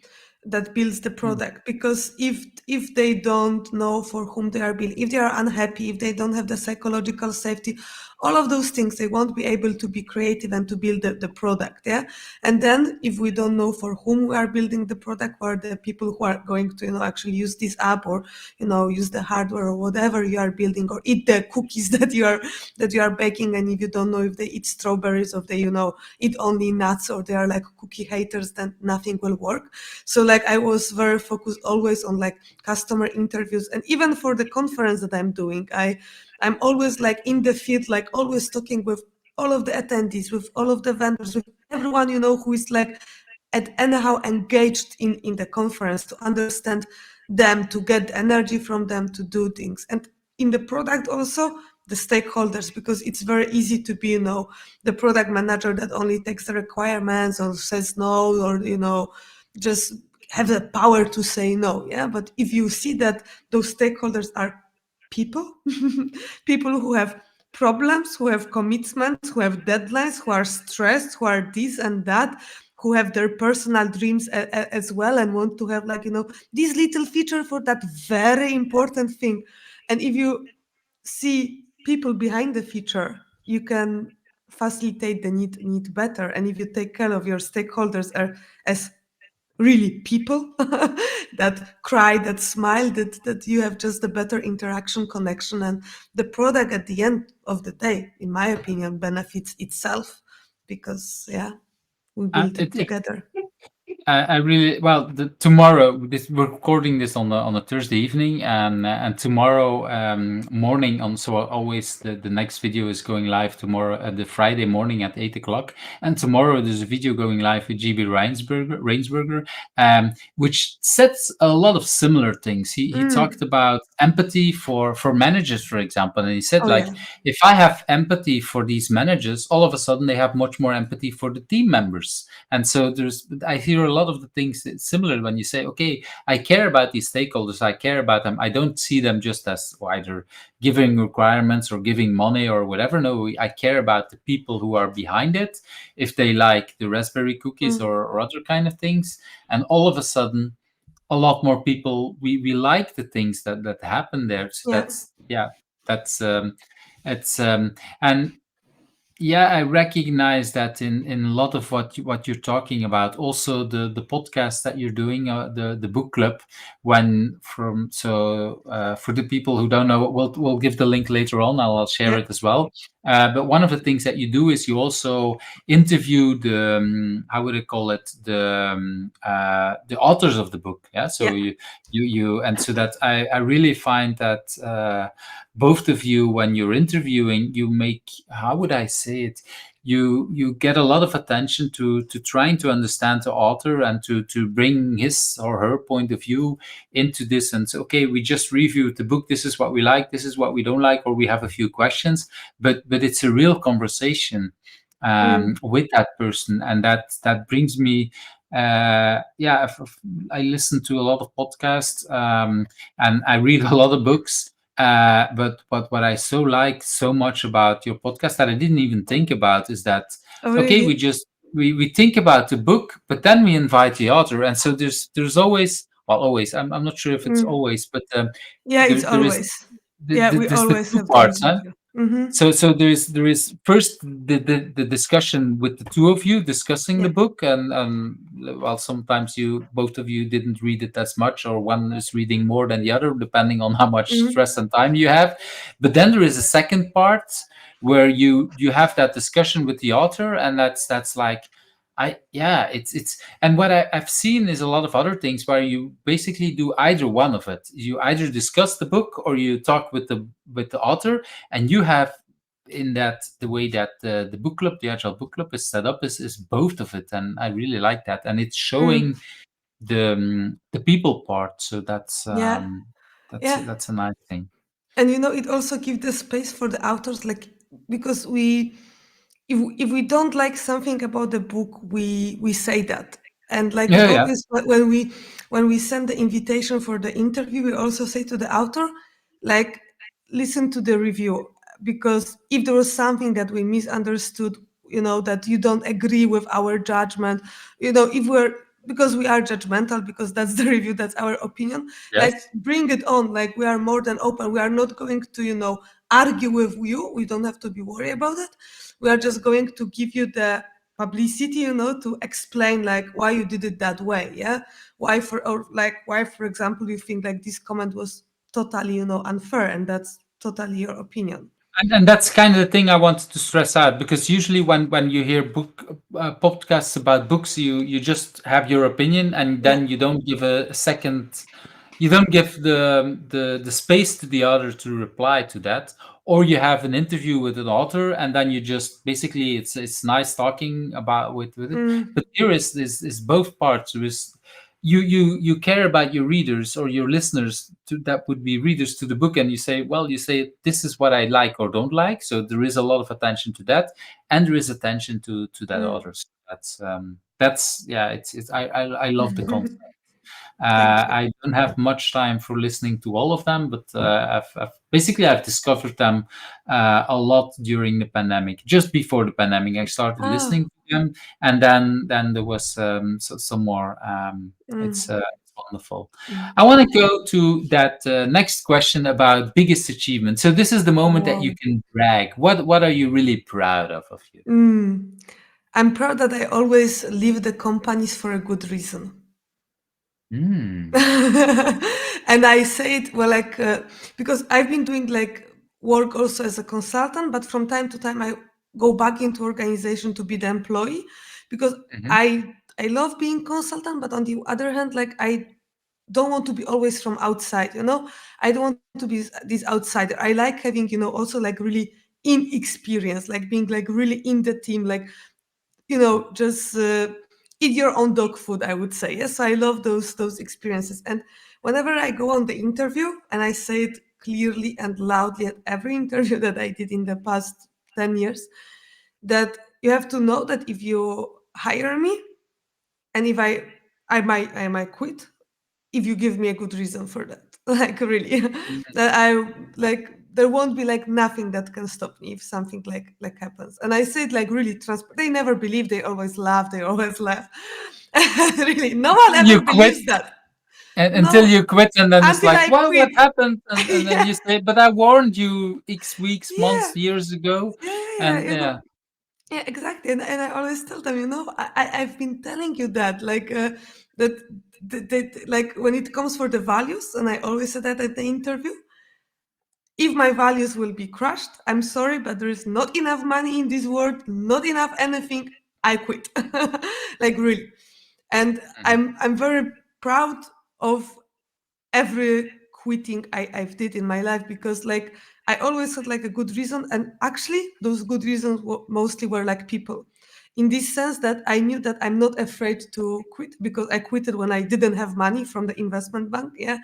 that builds the product, because if they don't know for whom they are building, if they are unhappy, if they don't have the psychological safety, all of those things, they won't be able to be creative and to build the product. Yeah. And then if we don't know for whom we are building the product, or the people who are going to, actually use this app, or, use the hardware or whatever you are building, or eat the cookies that you are baking, and if you don't know if they eat strawberries, or they, eat only nuts, or they are like cookie haters, then nothing will work. So like I was very focused always on like customer interviews, and even for the conference that I'm doing, I'm always like in the field, like always talking with all of the attendees, with all of the vendors, with everyone, who is like at anyhow engaged in the conference, to understand them, to get energy from them, to do things. And in the product also, the stakeholders, because it's very easy to be, the product manager that only takes the requirements, or says no, or, just have the power to say no. Yeah. But if you see that those stakeholders are people, people who have problems, who have commitments, who have deadlines, who are stressed, who are this and that, who have their personal dreams as well, and want to have, like, this little feature for that very important thing. And if you see people behind the feature, you can facilitate the need better. And if you take care of your stakeholders as really people that cry, that smile, that you have just a better interaction, connection, and the product at the end of the day, in my opinion, benefits itself, because we build it It together. I really well tomorrow. We're recording this on a Thursday evening, and tomorrow morning on. So always the next video is going live tomorrow, the Friday morning at 8 o'clock. And tomorrow there's a video going live with GB Rainsberger, which sets a lot of similar things. He talked Mm. about empathy for managers, for example, and he said, Oh like, yeah. if I have empathy for these managers, all of a sudden they have much more empathy for the team members. And so I hear a lot of the things that's similar when you say, okay, I care about these stakeholders, I care about them. I don't see them just as either giving requirements or giving money or whatever. No, I care about the people who are behind it, if they like the Raspberry cookies Mm. or other kind of things. And all of a sudden, a lot more people, we like the things that happen there. So Yeah. that's it's and yeah, I recognize that in a lot of what you're talking about. Also, the podcast that you're doing, the book club. When from so For the people who don't know, we'll give the link later on. I'll share Yeah. it as well. But one of the things that you do is you also interview the how would I call it, the authors of the book. Yeah, so Yeah. you and so that I really find that. Both of you, when you're interviewing, you make, how would I say it, you get a lot of attention to trying to understand the author, and to bring his or her point of view into this, and say, okay, we just reviewed the book, this is what we like, this is what we don't like, or we have a few questions, but it's a real conversation Mm. with that person. And that brings me, I listen to a lot of podcasts, and I read a lot of books. But what I so like so much about your podcast that I didn't even think about is that, Oh okay, really? we think about the book, but then we invite the author. And so there's always, well, always, I'm not sure if it's Mm. always, but Yeah, it's there is always. Yeah, we there's the always two have the parts, huh? interview. Mm-hmm. So there is first the discussion with the two of you discussing the Yeah. book, and well, sometimes you both of you didn't read it as much, or one is reading more than the other, depending on how much Mm-hmm. stress and time you have. But then there is a second part where you have that discussion with the author, and that's like, it's and what I've seen is a lot of other things where you basically do either one of it. You either discuss the book or you talk with the author, and you have, in that, the way that the book club, the agile book club, is set up, is both of it. And I really like that, and it's Mm. showing the people part. So Yeah. Yeah. that's a nice thing. And it also gives the space for the authors, like, because if we don't like something about the book, we say that. And like we Yeah, yeah. always, when we send the invitation for the interview, we also say to the author, like, listen to the review, because if there was something that we misunderstood, that you don't agree with our judgment, if we're, because we are judgmental, because that's the review, that's our opinion, like, Yes. bring it on. Like, we are more than open. We are not going to argue with you. We don't have to be worried about it. We are just going to give you the publicity, to explain like why you did it that way. Yeah. Why, for example, you think like this comment was totally, unfair, and that's totally your opinion. And that's kind of the thing I wanted to stress out, because usually when you hear book podcasts about books, you just have your opinion, and Yeah. then you don't give a second, you don't give the space to the other to reply to that, or you have an interview with an author, and then you just basically, it's nice talking about with it. Mm, But here is both parts. There is, you care about your readers or your listeners, that would be readers to the book, and you say, well, you say this is what I like or don't like, so there is a lot of attention to that, and there is attention to that mm. others. That's yeah, it's I love the concept. Thank you. I don't have much time for listening to all of them, but I've discovered them a lot during the pandemic. Just before the pandemic, I started Ah. listening to them, and then there was some more. Mm, It's wonderful. mm. I want to go to that next question about biggest achievement. So this is the moment that you Wow. can brag. What are you really proud of you? Mm. I'm proud that I always leave the companies for a good reason. Mm. And I say it well, like because I've been doing like work also as a consultant, but from time to time I go back into organization to be the employee, because Mhm. I love being consultant, but on the other hand, like I don't want to be always from outside. I don't want to be this outsider. I like having, also like really in experience, like being like really in the team, like just eat your own dog food, I would say. Yes, so I love those experiences. And whenever I go on the interview, and I say it clearly and loudly at every interview that I did in the past 10 years, that you have to know that if you hire me, and if I might quit if you give me a good reason for that. Like really, that I like there won't be like nothing that can stop me if something like happens. And I say it like really transparent. They never believe. They always laugh. They always laugh. Really, no one ever You quit. believes that. And until No, you quit, and then it's until like, I well, what quit. happened? And then Yeah, you say, but I warned you X weeks, yeah, months, years ago. yeah, yeah. And yeah. Yeah, exactly. And I always tell them, I've been telling you that, like, that, like, when it comes for the values, and I always say that at the interview, if my values will be crushed, I'm sorry, but there is not enough money in this world, not enough anything. I quit. Like really. And Mhm. I'm very proud of every quitting I've did in my life, because like I always had like a good reason, and actually those good reasons mostly were like people, in this sense that I knew that I'm not afraid to quit, because I quitted when I didn't have money from the investment bank. Yeah,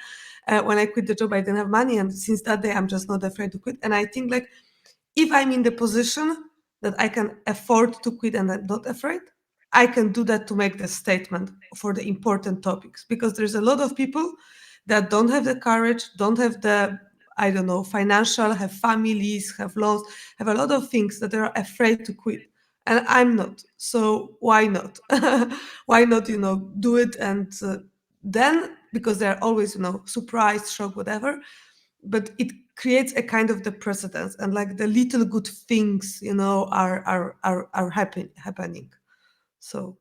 when I quit the job, I didn't have money, and since that day I'm just not afraid to quit. And I think like if I'm in the position that I can afford to quit and I'm not afraid, I can do that to make the statement for the important topics, because there's a lot of people that don't have the courage, don't have the, I don't know, financial, have families, have loans, have a lot of things that they're afraid to quit. And I'm not. So why not? Why not, do it? And then, because they're always, surprised, shocked, whatever, but it creates a kind of the precedence, and like the little good things are happening. So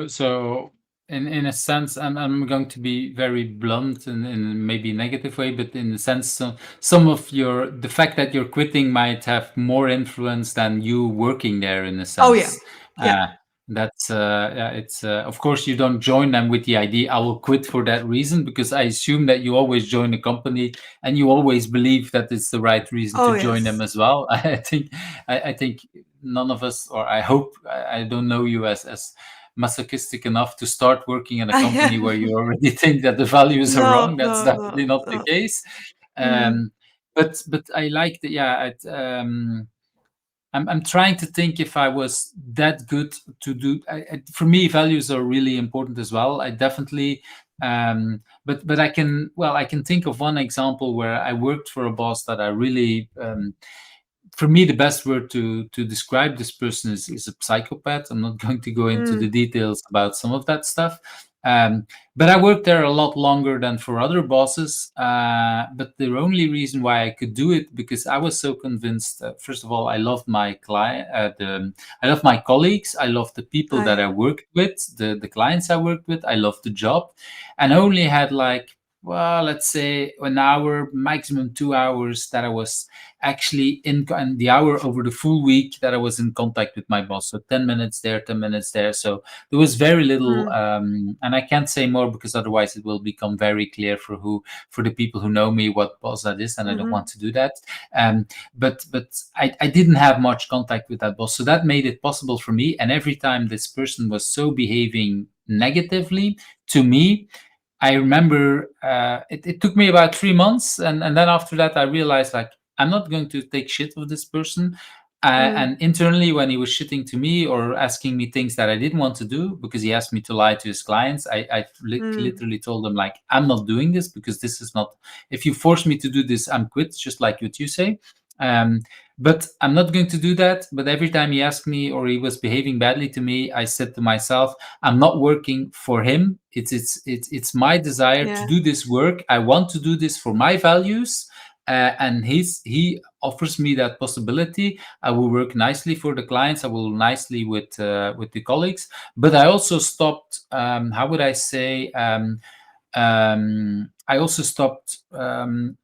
So in a sense, I'm going to be very blunt in maybe a negative way, but in the sense, some of the fact that you're quitting might have more influence than you working there, in a oh yeah, sense. yeah, Uh, that's yeah, it's of course you don't join them with the idea I will quit for that reason, because I assume that you always join a company and you always believe that it's the right reason oh to join yes. them as well. I think none of us, or I hope, I don't know you as masochistic enough to start working in a I company where am. you already think that the values are No, wrong. That's no, definitely no, not the no. case. Mm, Um, but I like that. Yeah, I'm trying to think if I was that good to do. For me, values are really important as well. I definitely. But I can think of one example where I worked for a boss that I really, for me, the best word to describe this person is a psychopath. I'm not going to go into the mm, details about some of that stuff, Um, but I worked there a lot longer than for other bosses. But the only reason why I could do it because I was so convinced. First of all, I loved my client. I love my colleagues. I love the people Ah, that I yeah. worked with, the clients I worked with. I loved the job, and I only had like, well, let's say an hour, maximum 2 hours that I was actually and the hour over the full week that I was in contact with my boss. So 10 minutes there, 10 minutes there. So there was very little, Mm, and I can't say more because otherwise it will become very clear for the people who know me what boss that is, and I don't want mm-hmm. to do that. Um, but I didn't have much contact with that boss, so that made it possible for me. And every time this person was so behaving negatively to me, I remember it took me about 3 months, and then after that, I realized like I'm not going to take shit with this person. And Mm, internally, when he was shitting to me or asking me things that I didn't want to do because he asked me to lie to his clients, I mm, literally told him like I'm not doing this because this is not. If you force me to do this, I'm quit. Just like what you say. Um, but I'm not going to do that. But every time he asked me or he was behaving badly to me, I said to myself, I'm not working for him. It's my desire to yeah. do this work. I want to do this for my values, and he offers me that possibility. I will work nicely for the clients. I will nicely with the colleagues. But I also stopped. How would I say? I also stopped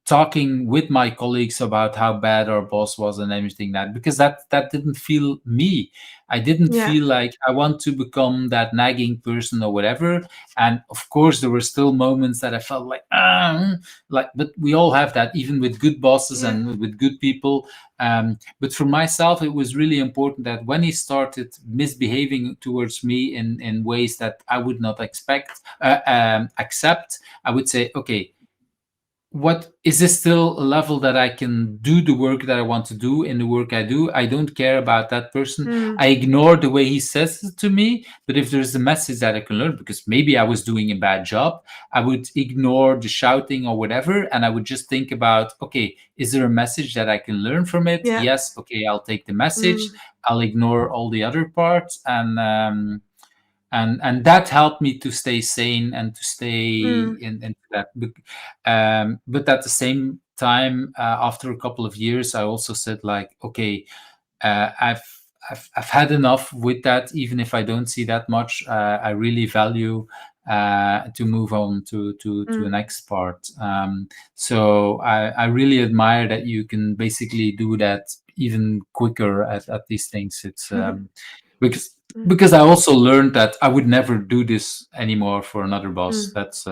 talking with my colleagues about how bad our boss was and everything that because that didn't feel me. I didn't Yeah. feel like I want to become that nagging person or whatever. And of course, there were still moments that I felt like, like, but we all have that, even with good bosses Yeah. and with good people. But for myself, it was really important that when he started misbehaving towards me in ways that I would not accept, I would say, okay, what is this still a level that I can do the work that I want to do in the work I do? I don't care about that person. I Mm, ignore the way he says it to me. But if there's a message that I can learn, because maybe I was doing a bad job, I would ignore the shouting or whatever. And I would just think about, okay, is there a message that I can learn from it? yeah. Yes. Okay, I'll take the message. Mm, I'll ignore all the other parts. And that helped me to stay sane and to stay mm, in that. But at the same time, after a couple of years, I also said like, okay, uh, I've, I've had enough with that. Even if I don't see that much, I really value to move on to the mm, next part. So I really admire that you can basically do that even quicker at these things. It's because mm, because I also learned that I would never do this anymore for another boss. mm, That's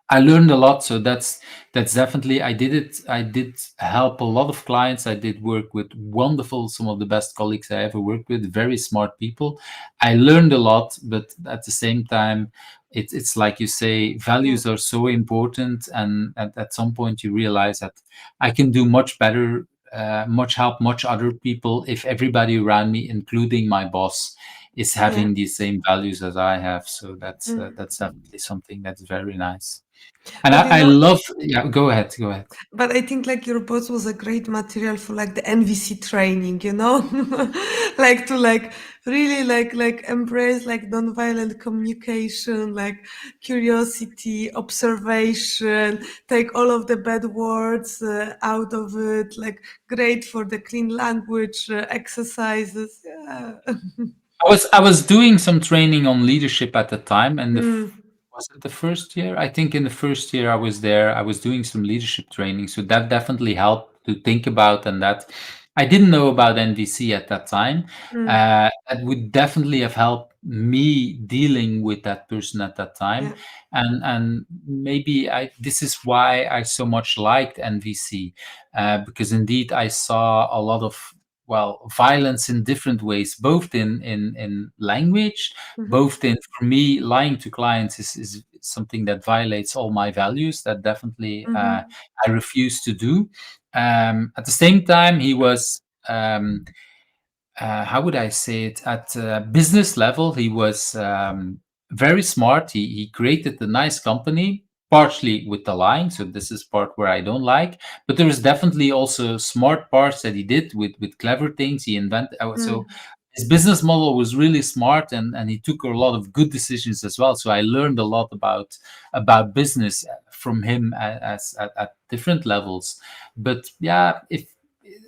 I learned a lot, so that's definitely I did it. I did help a lot of clients. I did work with wonderful, some of the best colleagues I ever worked with, very smart people. I learned a lot, but at the same time, it's like you say, yeah. values are so important, and at some point you realize that I can do much better, much help much other people if everybody around me, including my boss, is Yeah. having the same values as I have. So Mm. that's definitely something that's very nice. And But I love, yeah, go ahead, go ahead. but I think like your post was a great material for like the NVC training, you know, like to like really like embrace like nonviolent communication, like curiosity, observation, take all of the bad words out of it, like great for the clean language exercises. Yeah. I was doing some training on leadership at the time, and Mm, was it the first year? I think in the first year I was there, I was doing some leadership training, so that definitely helped to think about. And that I didn't know about NVC at that time. mm, That would definitely have helped me dealing with that person at that time, yeah. and maybe I this is why I so much liked NVC, because indeed I saw a lot of, well, violence in different ways, both in language, Mm-hmm, both in, for me, lying to clients is something that violates all my values, that definitely mm-hmm, I refuse to do. At the same time, he was, how would I say it, at business level, he was very smart. He created a nice company, partially with the lying. So this is part where I don't like, but there is definitely also smart parts that he did with clever things he invented. So mm, his business model was really smart, and he took a lot of good decisions as well. So I learned a lot about business from him at different levels. But yeah, if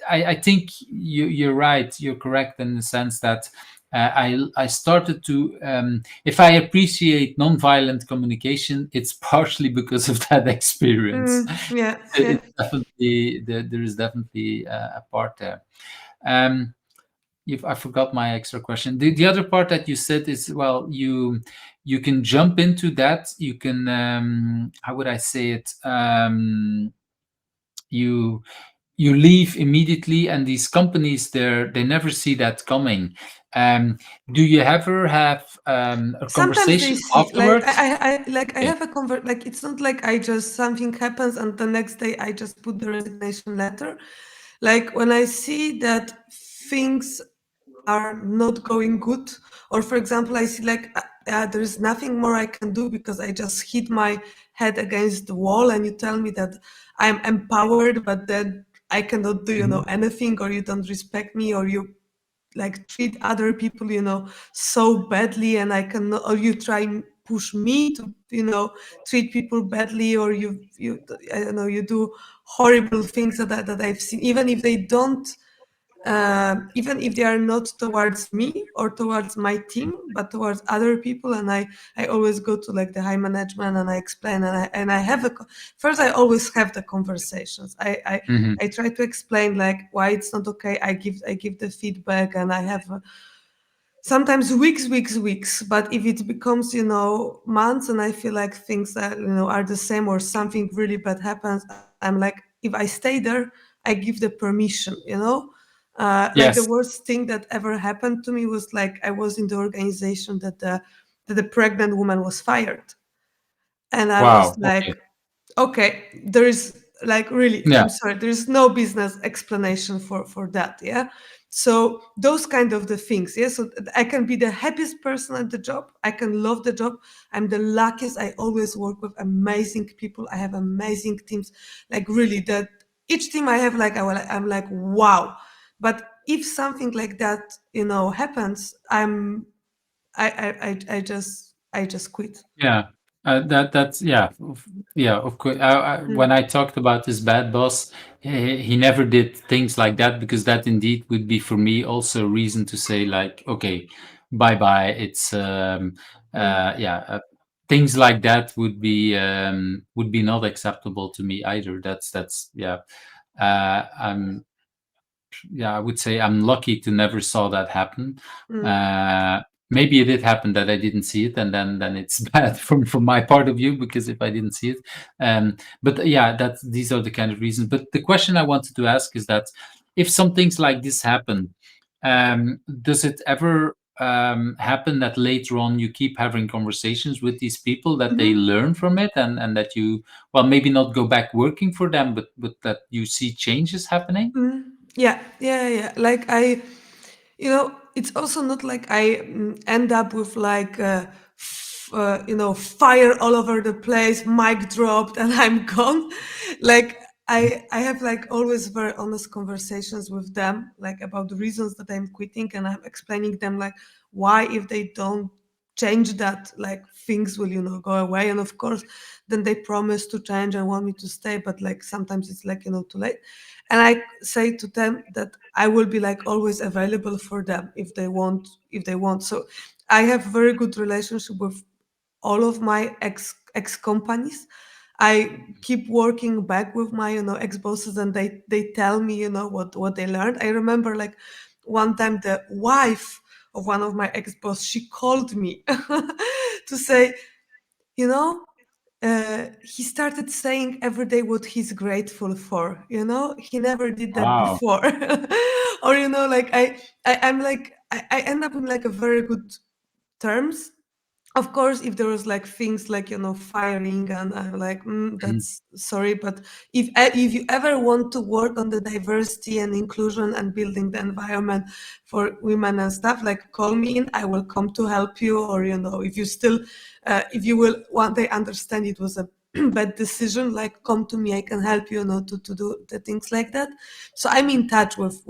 I think you're right, you're correct in the sense that I started to if I appreciate nonviolent communication, it's partially because of that experience. Yeah, yeah. It's definitely there is definitely a part there. Um, I forgot my extra question. The other part that you said is, well, you can jump into that. You can how would I say it? You you leave immediately, and these companies they never see that coming. Um, do you ever have a Sometimes they conversation see, like afterwards? I Okay. have a like it's not like I just something happens and the next day I just put the resignation letter. Like when I see that things are not going good, or for example I see like there is nothing more I can do because I just hit my head against the wall, and you tell me that I'm empowered but then I cannot do Mhm. anything, or you don't respect me, or you like treat other people so badly, and I can, or you try and push me to treat people badly, or you I don't know, you do horrible things that I've seen, even if they don't even if they are not towards me or towards my team but towards other people. And I always go to like the high management and I explain, and I have first I always have the conversations. Mhm. I try to explain like why it's not okay. I give the feedback, and I have sometimes weeks. But if it becomes months, and I feel like things that are the same, or something really bad happens, I'm like, if I stay there, I give the permission. Like the Yes. worst thing that ever happened to me was like I was in the organization that the pregnant woman was fired, and I was Wow. like, Okay. okay, there is like, really, Yeah. I'm sorry, there is no business explanation for that. Yeah. So those kind of the things. Yeah. So I can be the happiest person at the job, I can love the job, I'm the luckiest, I always work with amazing people, I have amazing teams, like really, that each team I have, like I'm like, wow. But if something like that happens, I just quit. Yeah, that's yeah, yeah. Of course, when Mm, I talked about this bad boss, he never did things like that, because that indeed would be for me also a reason to say like, okay, bye bye. It's mm, yeah, things like that would be not acceptable to me either. That's yeah. I'm yeah, I would say I'm lucky to never saw that happen. mm, Uh, Maybe it did happen that I didn't see it, and then it's bad from my part of view, because if I didn't see it, but yeah, that these are the kind of reasons. But the question I wanted to ask is that if some things like this happen, does it ever happen that later on you keep having conversations with these people, that they mhm. learn from it, and that you, well, maybe not go back working for them, but that you see changes happening? Yeah, yeah. Like it's also not like I end up with like fire all over the place, mic dropped, and I'm gone. Like I have like always very honest conversations with them, like about the reasons that I'm quitting, and I'm explaining them like why, if they don't change that, like things will go away. And of course then they promise to change and want me to stay, but like sometimes it's like too late. And I say to them that I will be like always available for them if they want. So I have very good relationship with all of my ex companies. I keep working back with my ex bosses, and they tell me what they learned. I remember like one time the wife of one of my ex boss, she called me to say, you know he started saying every day what he's grateful for. He never did that Wow. before. Or like I'm like I end up in like a very good terms. Of course, if there was like things like firing, and I'm like, Mhm. that's sorry, but if you ever want to work on the diversity and inclusion and building the environment for women and stuff, like call me in, I will come to help you. Or if you still if you will one day understand it was a bad decision, like come to me, I can help you, to do the things like that. So I'm in touch with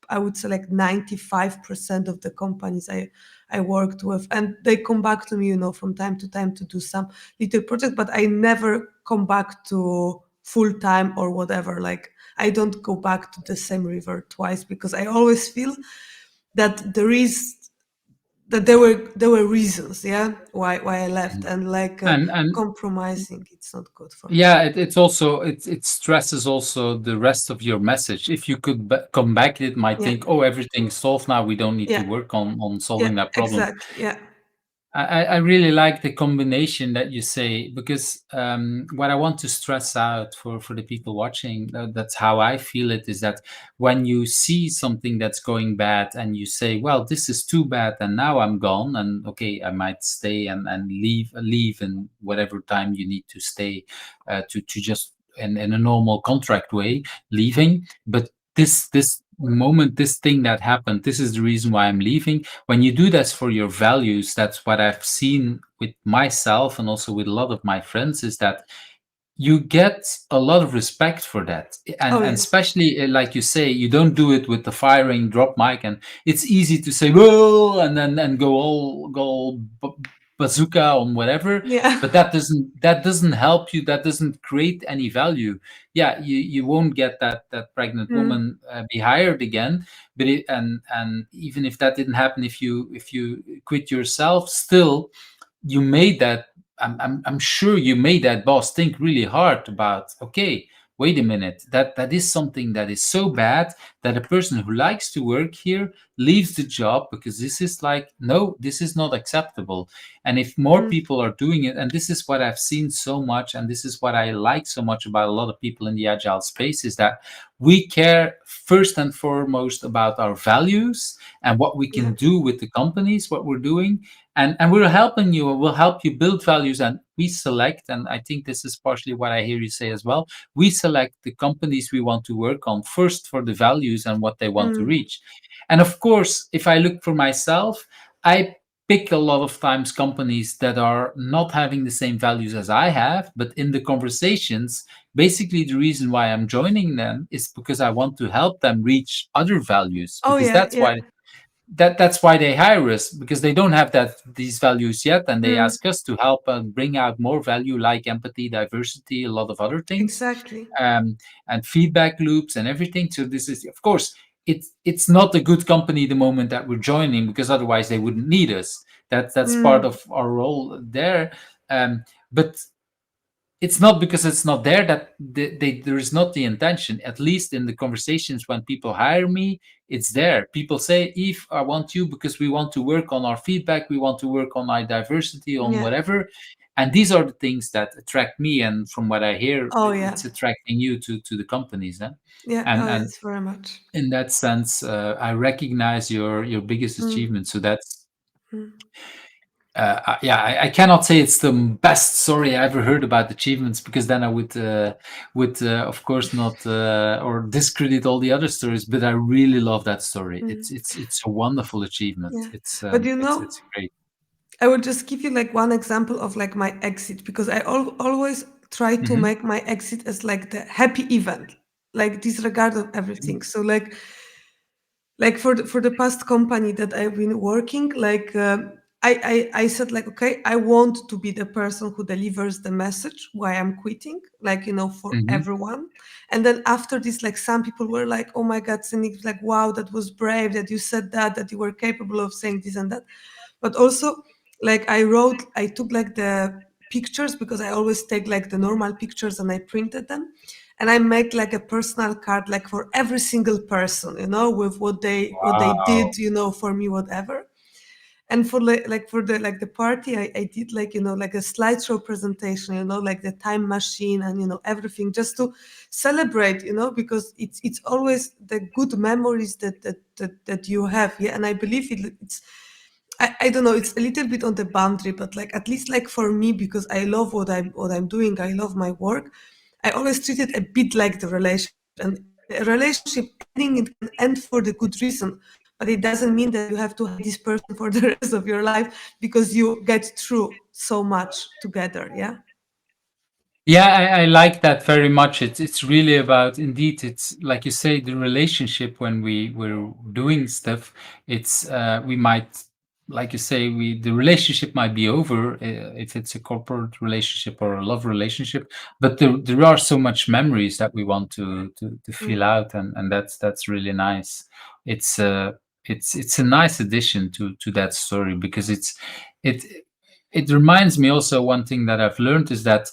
I would say like 95% of the companies I worked with, and they come back to me, from time to time to do some little project, but I never come back to full time or whatever. Like I don't go back to the same river twice, because I always feel that there were reasons, yeah, why I left, Mhm. and like And compromising, it's not good for me. yeah, it's also it stresses also the rest of your message. If you could come back, it might Yeah, think, oh, everything's solved now. We don't need to yeah, work on yeah, solving that problem. exactly, yeah. I really like the combination that you say, because what I want to stress out for the people watching, that's how I feel it, is that when you see something that's going bad and you say, well, this is too bad and now I'm gone, and okay, I might stay and leave in whatever time you need to stay, to just in a normal contract way, leaving. But this moment, this thing that happened, this is the reason why I'm leaving. When you do this for your values, that's what I've seen with myself and also with a lot of my friends, is that you get a lot of respect for that. And Oh yes. especially, like you say, you don't do it with the firing drop mic, and it's easy to say, well, and then and go all bazooka on whatever. Yeah. But that doesn't help you, that doesn't create any value. Yeah, you won't get that pregnant Mm, woman be hired again. But and even if that didn't happen, if you quit yourself, still you made that. I'm sure you made that boss think really hard about, okay, wait a minute, that is something that is so bad that a person who likes to work here leaves the job, because this is like, no, this is not acceptable. And if more mm, people are doing it, and this is what I've seen so much, and this is what I like so much about a lot of people in the agile space, is that we care first and foremost about our values and what we yeah. can do with the companies, what we're doing. And we're helping you, we'll help you build values, and we select, and I think this is partially what I hear you say as well, we select the companies we want to work on first for the values and what they want to Mm, reach. And of course, if I look for myself, I pick a lot of times companies that are not having the same values as I have, but in the conversations, basically the reason why I'm joining them is because I want to help them reach other values, oh because yeah, that's yeah. why that's why they hire us, because they don't have these values yet, and they Mm, ask us to help bring out more value, like empathy, diversity, a lot of other things, exactly. um, and feedback loops and everything. So this is, of course, it's not a good company the moment that we're joining, because otherwise they wouldn't need us. That's part Mm, of our role there. But it's not because it's not there that there is not the intention. At least in the conversations when people hire me, it's there. People say, Eve, I want you because we want to work on our feedback, we want to work on our diversity, on yeah. whatever. And these are the things that attract me, and from what I hear, Oh yeah. it's attracting you to the companies. Eh? Yeah. and Oh and yes, very much. in that sense, I recognize your biggest Mm, achievement. So that's mm, yeah, I cannot say it's the best story I ever heard about achievements, because then I would of course not or discredit all the other stories. But I really love that story. mm, It's a wonderful achievement. yeah. It's But it's great. I will just give you like one example of like my exit, because I always try to Hmm. make my exit as like the happy event, like disregard of everything. So like for the past company that I've been working, like I said like, okay, I want to be the person who delivers the message why I'm quitting, like for Hmm. everyone. And then after this, like some people were like, oh my god, Cynic, like wow, that was brave that you said that you were capable of saying this and that. But also, like I took like the pictures, because I always take like the normal pictures and I printed them, and I make like a personal card like for every single person, with what they Wow. did, for me, whatever. And for like the party, I did like like a slideshow presentation, like the time machine and everything, just to celebrate, because it's always the good memories that you have. Yeah, and I believe it's I don't know, it's a little bit on the boundary, but like at least like for me, because I love what I'm doing, I love my work. I always treat it a bit like the relationship, and a relationship ending, it can end for the good reason, but it doesn't mean that you have to hate this person for the rest of your life because you get through so much together. Yeah. Yeah, I like that very much. It's really about, indeed, it's like you say, the relationship when we're doing stuff. It's we might, like you say, we the relationship might be over if it's a corporate relationship or a love relationship, but there are so much memories that we want to feel Mm, out, and that's really nice. It's it's a nice addition to that story, because it it reminds me also, one thing that I've learned is that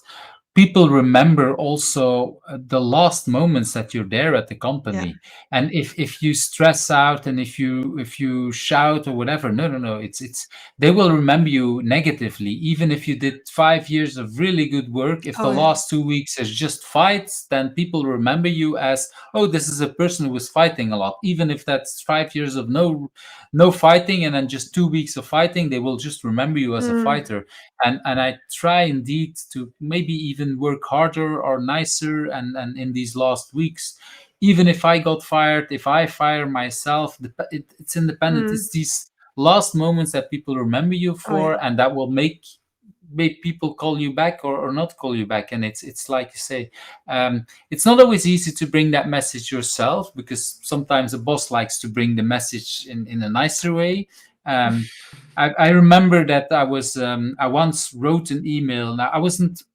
people remember also the last moments that you're there at the yeah. company. And if you stress out, and if you shout or whatever, no, it's they will remember you negatively, even if you did 5 years of really good work. If Oh the yeah. last 2 weeks is just fights, then people remember you as, oh, this is a person who was fighting a lot. Even if that's 5 years of no fighting, and then just 2 weeks of fighting, they will just remember you as a Mm, fighter. And I try indeed to maybe even work harder or nicer. And in these last weeks, even if I got fired, if I fire myself, it's independent. mm. It's these last moments that people remember you Oh yeah. for, and that will make people call you back, or not call you back. And it's like you say, it's not always easy to bring that message yourself, because sometimes a boss likes to bring the message in a nicer way. um, I remember that I once wrote an email. Now,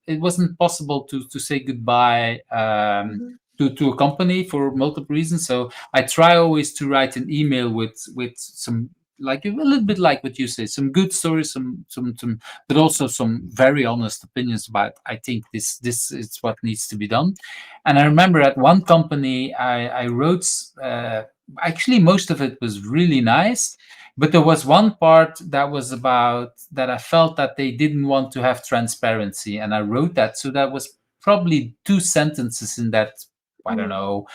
it wasn't possible to say goodbye Mhm. to a company for multiple reasons. So I try always to write an email with some, like a little bit like what you say, some good stories, some, but also some very honest opinions about, I think this is what needs to be done. And I remember at one company I wrote, actually most of it was really nice, but there was one part that was about that I felt that they didn't want to have transparency, and I wrote that. So that was probably two sentences in that. I don't Mm, know.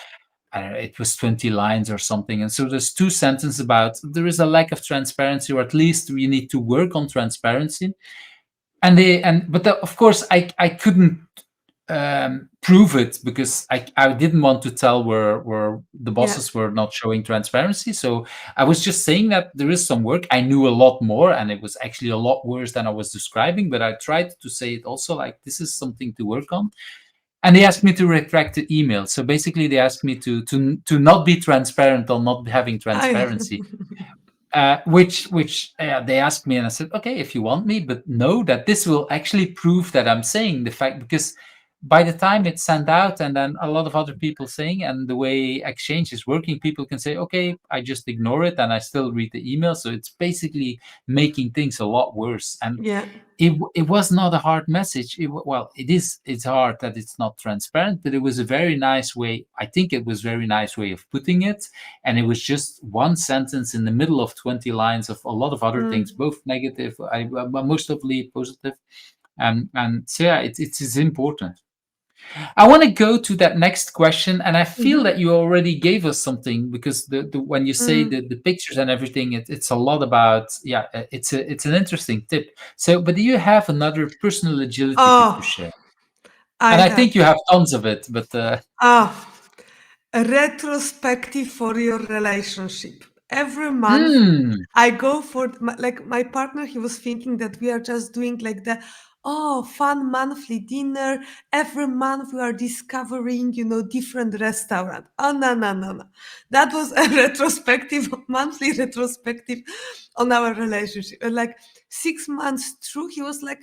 It was 20 lines or something. And so there's two sentences about there is a lack of transparency, or at least we need to work on transparency. Of course, I couldn't prove it, because I didn't want to tell where the yeah. bosses were not showing transparency. So I was just saying that there is some work. I knew a lot more, and it was actually a lot worse than I was describing, but I tried to say it also like this is something to work on. And they asked me to retract the email. So basically, they asked me to not be transparent on not having I. transparency. Which they asked me, and I said, okay, if you want me, but know that this will actually prove that I'm saying the fact, because by the time it's sent out, and then a lot of other people saying, and the way Exchange is working, people can say, okay, I just ignore it, and I still read the email. So it's basically making things a lot worse. And Yeah. it was not a hard message. Well, it's hard that it's not transparent, but it was a very nice way. I think it was very nice way of putting it. And it was just one sentence in the middle of 20 lines of a lot of other things, Mm, both negative, mostly positive. And so yeah, it's important. I want to go to that next question, and I feel mhm, that you already gave us something, because the when you say mm. the pictures and everything, it's a lot about, yeah, it's an interesting tip. So, but do you have another personal agility tip to Oh, share? I And I have. think you have tons of it, but Ah, a retrospective for your relationship. Every month, mm, I go for like my partner. He was thinking that we are just doing like the fun monthly dinner. Every month we are discovering, different restaurant. Oh no. That was a retrospective, monthly retrospective on our relationship. And like 6 months through, he was like,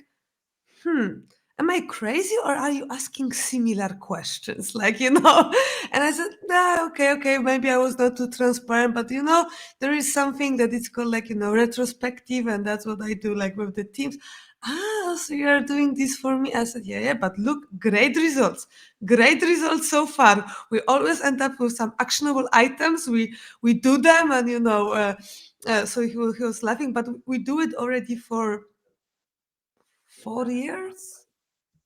am I crazy or are you asking similar questions? And I said, nah, okay, maybe I was not too transparent, but there is something that it's called like, retrospective, and that's what I do like with the teams. Ah, so you're doing this for me? I said, yeah, but look, great results so far. We always end up with some actionable items. We do them, and so he was laughing, but we do it already for 4 years.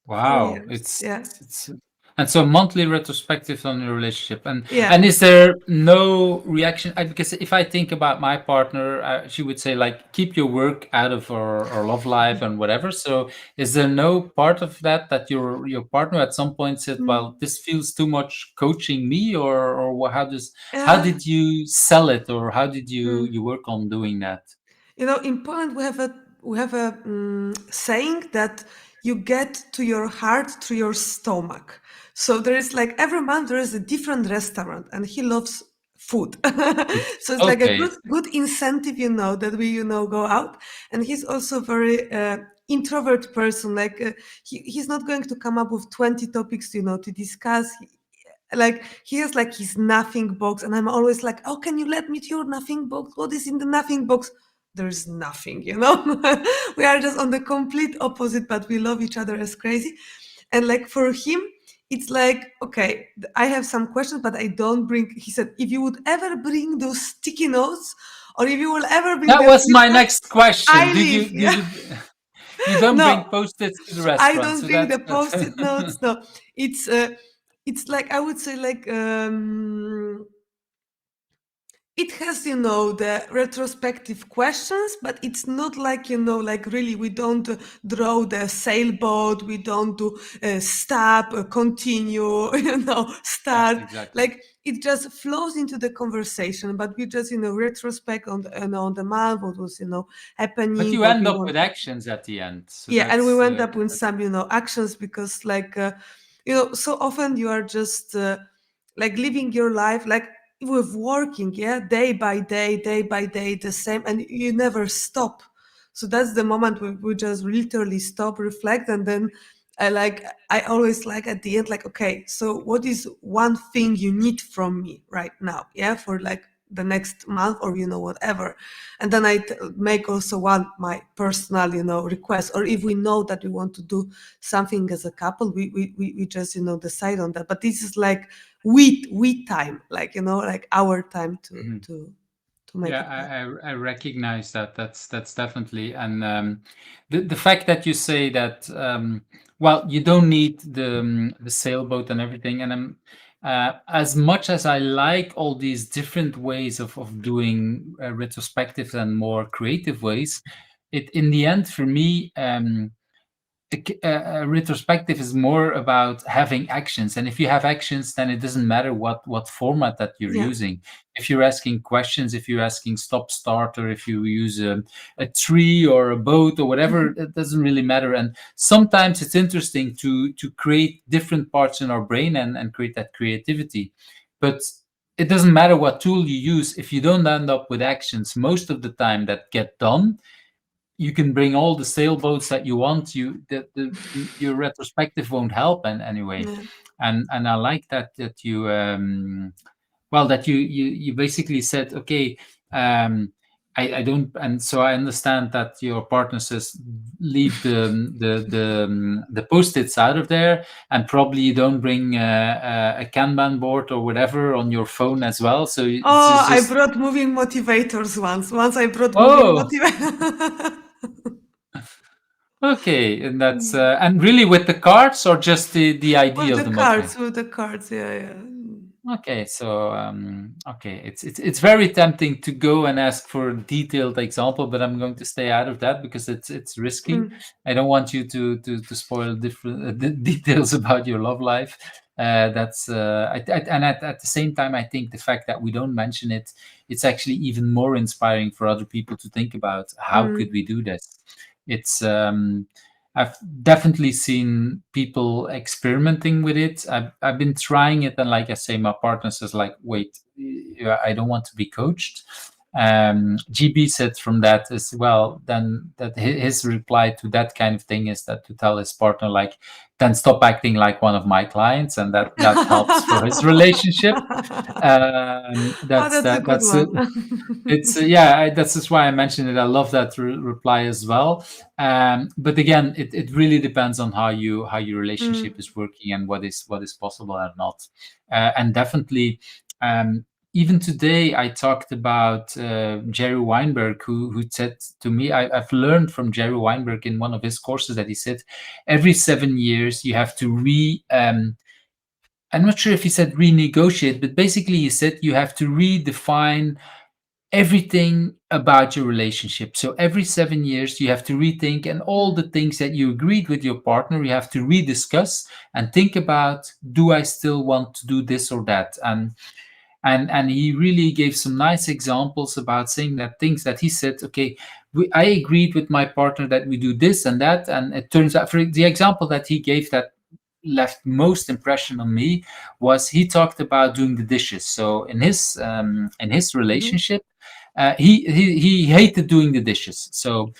four wow, years. Yeah. it's and so monthly retrospective on your relationship. And Yeah. is there no reaction? Because if I think about my partner, she would say like keep your work out of our love life and whatever. So is there no part of that your partner at some point said, well, Mm. this feels too much coaching me, or how Yeah. did you sell it, or how did you Mm. work on doing that? In Poland, we have a saying that you get to your heart through your stomach. So there is like every month there is a different restaurant, and he loves food. So it's like a Okay. good incentive, that we go out. And he's also very introvert person. Like he's not going to come up with 20 topics, to discuss. Like he has like his nothing box, and I'm always like, oh, can you let me to your nothing box? What is in the nothing box? There's nothing. We are just on the complete opposite, but we love each other as crazy. And like for him, it's like, okay, I have some questions, but I don't bring. He said, if you would ever bring those sticky notes, or if you will ever bring That the was my flipchart, next question. I Did leave. you Yeah. did you you don't bring No, post-its to the I restaurant, don't so bring that's the that's post-it notes. No, it's it's like, I would say, like it has, the retrospective questions, but it's not like, like really, we don't draw the sailboat, we don't do stop, continue, yeah, start. exactly. Like it just flows into the conversation, but we just, retrospect on on the month, what was, But happening, you what end we up want. with actions at the end, so Yeah, and we that's went up with some, actions, because like, so often you are just like living your life like with working, yeah, day by day, the same, and you never stop. So that's the moment we just literally stop, reflect, and then I always like at the end, like, okay, so what is one thing you need from me right now, yeah, for like the next month, or whatever. And then I make also one my personal, request, or if we know that we want to do something as a couple, we just decide on that. But this is like we time, like like our time to Mhm. make Yeah, it better. I recognize that. That's definitely, and the fact that you say that, well, you don't need the sailboat and everything, and as much as I like all these different ways of doing retrospectives and more creative ways, it in the end for me. A retrospective is more about having actions, and if you have actions, then it doesn't matter what format that you're Yeah. using. If you're asking questions, if you're asking stop start, or if you use a tree or a boat or whatever, Mhm. it doesn't really matter. And sometimes it's interesting to create different parts in our brain and create that creativity, but it doesn't matter what tool you use if you don't end up with actions most of the time that get done. You can bring all the sailboats that you want. Your retrospective won't help in anyway. Yeah. And I like that you well, that you basically said, okay, I don't, and so I understand that your partner says leave the post-its out of there, and probably you don't bring a Kanban board or whatever on your phone as well. So it's Oh, I just brought moving motivators once. I brought moving oh, motivators. okay, and that's and really with the cards or just the idea With of the the motivator. cards, yeah, yeah. Okay, so okay, it's very tempting to go and ask for a detailed example, but I'm going to stay out of that because it's risky. Mm, I don't want you to spoil different details about your love life. That's and at the same time, I think the fact that we don't mention it, it's actually even more inspiring for other people to think about how could mm, we do this. It's I've definitely seen people experimenting with it. I've been trying it, and like I say, my partner says, like, wait, I don't want to be coached. GB said from that as well. Then that his reply to that kind of thing is that to tell his partner, like, then stop acting like one of my clients, and that helps for his relationship. oh, that's a good That's it's one. yeah, that's just why I mentioned it. I love that reply as well. But again, it really depends on how your relationship Mm, is working and what is possible or not. And definitely, um, even today, I talked about Jerry Weinberg, who said to me, I've learned from Jerry Weinberg in one of his courses that he said every 7 years you have to I'm not sure if he said renegotiate, but basically he said you have to redefine everything about your relationship. So every 7 years, you have to rethink, and all the mm, things that you agreed with your partner, you have to rediscuss and think about: do I still want to do this or that? And and he really gave some nice examples about saying that things that he said, okay, I agreed with my partner that we do this and that, and it turns out, for the example that he gave that left most impression on me, was he talked about doing the dishes. So in his Mhm. relationship, he hated doing the dishes. So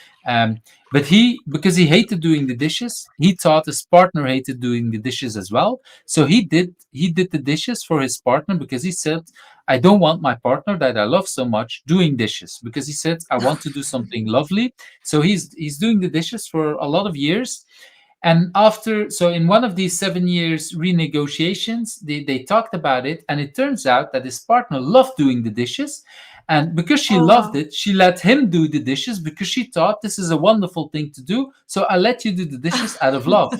but he, because he hated doing the dishes, he thought his partner hated doing the dishes as well. So he did the dishes for his partner, because he said, I don't want my partner that I love so much doing dishes, because he said, I want to do something lovely. So he's doing the dishes for a lot of years. And after, so in one of these 7 years renegotiations, they talked about it, and it turns out that his partner loved doing the dishes. And because she Oh loved wow. it, she let him do the dishes, because she thought this is a wonderful thing to do. So I let you do the dishes out of love.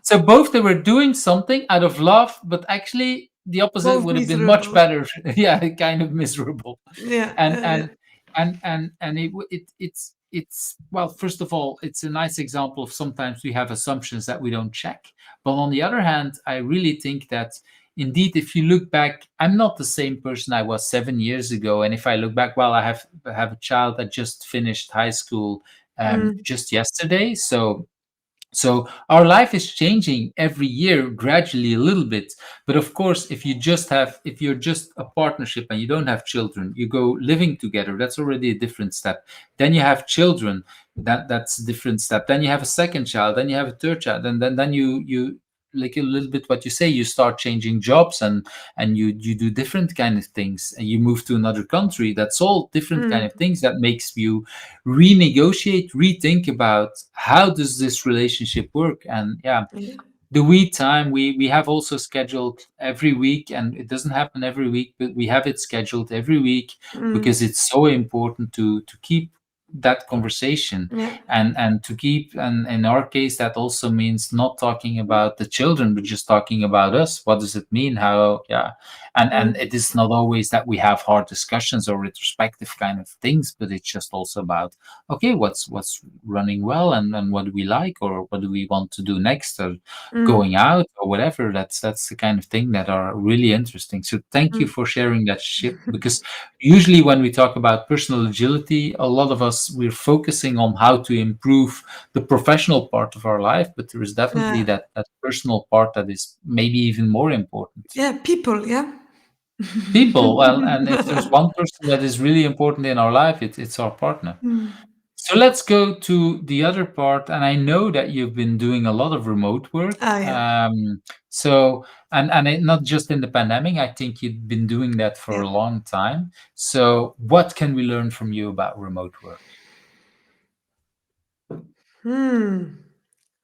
So both they were doing something out of love, but actually the opposite Both would have been much miserable. better. Yeah, kind of miserable. Yeah, And yeah, yeah. and and it's well, first of all, it's a nice example of sometimes we have assumptions that we don't check. But on the other hand, I really think that indeed, if you look back, I'm not the same person I was 7 years ago. And if I look back, well, I have a child that just finished high school Mm, just yesterday. So our life is changing every year gradually a little bit. But of course, if you're just a partnership and you don't have children, you go living together, that's already a different step. Then you have children, that's a different step. Then you have a second child, then you have a third child, and then you like a little bit what you say, you start changing jobs, and you do different kind of things, and you move to another country. That's all different kind of mm, things that makes you renegotiate, rethink about how does this relationship work. And yeah, yeah. the we time, we have also scheduled every week, and it doesn't happen every week, but we have it scheduled every week, because Mm, it's so important to keep that conversation, yeah. and to keep, and in our case that also means not talking about the children, but just talking about us. What does it mean? How? Yeah. And Mm, it is not always that we have hard discussions or retrospective kind of things, but it's just also about, okay, what's running well, and what do we like, or what do we want to do next, or going mm, out, or whatever. That's the kind of thing that are really interesting. So thank you mm. for sharing that ship, because usually when we talk about personal agility, a lot of us, we're focusing on how to improve the professional part of our life, but there is definitely Yeah. that personal part that is maybe even more important. Yeah, people, yeah. People, well, and if there's one person that is really important in our life, it's our partner. Mm. So let's go to the other part. And I know that you've been doing a lot of remote work. Ah, yeah, So, not just in the pandemic, I think you've been doing that for yeah. a long time. So, what can we learn from you about remote work? Hmm.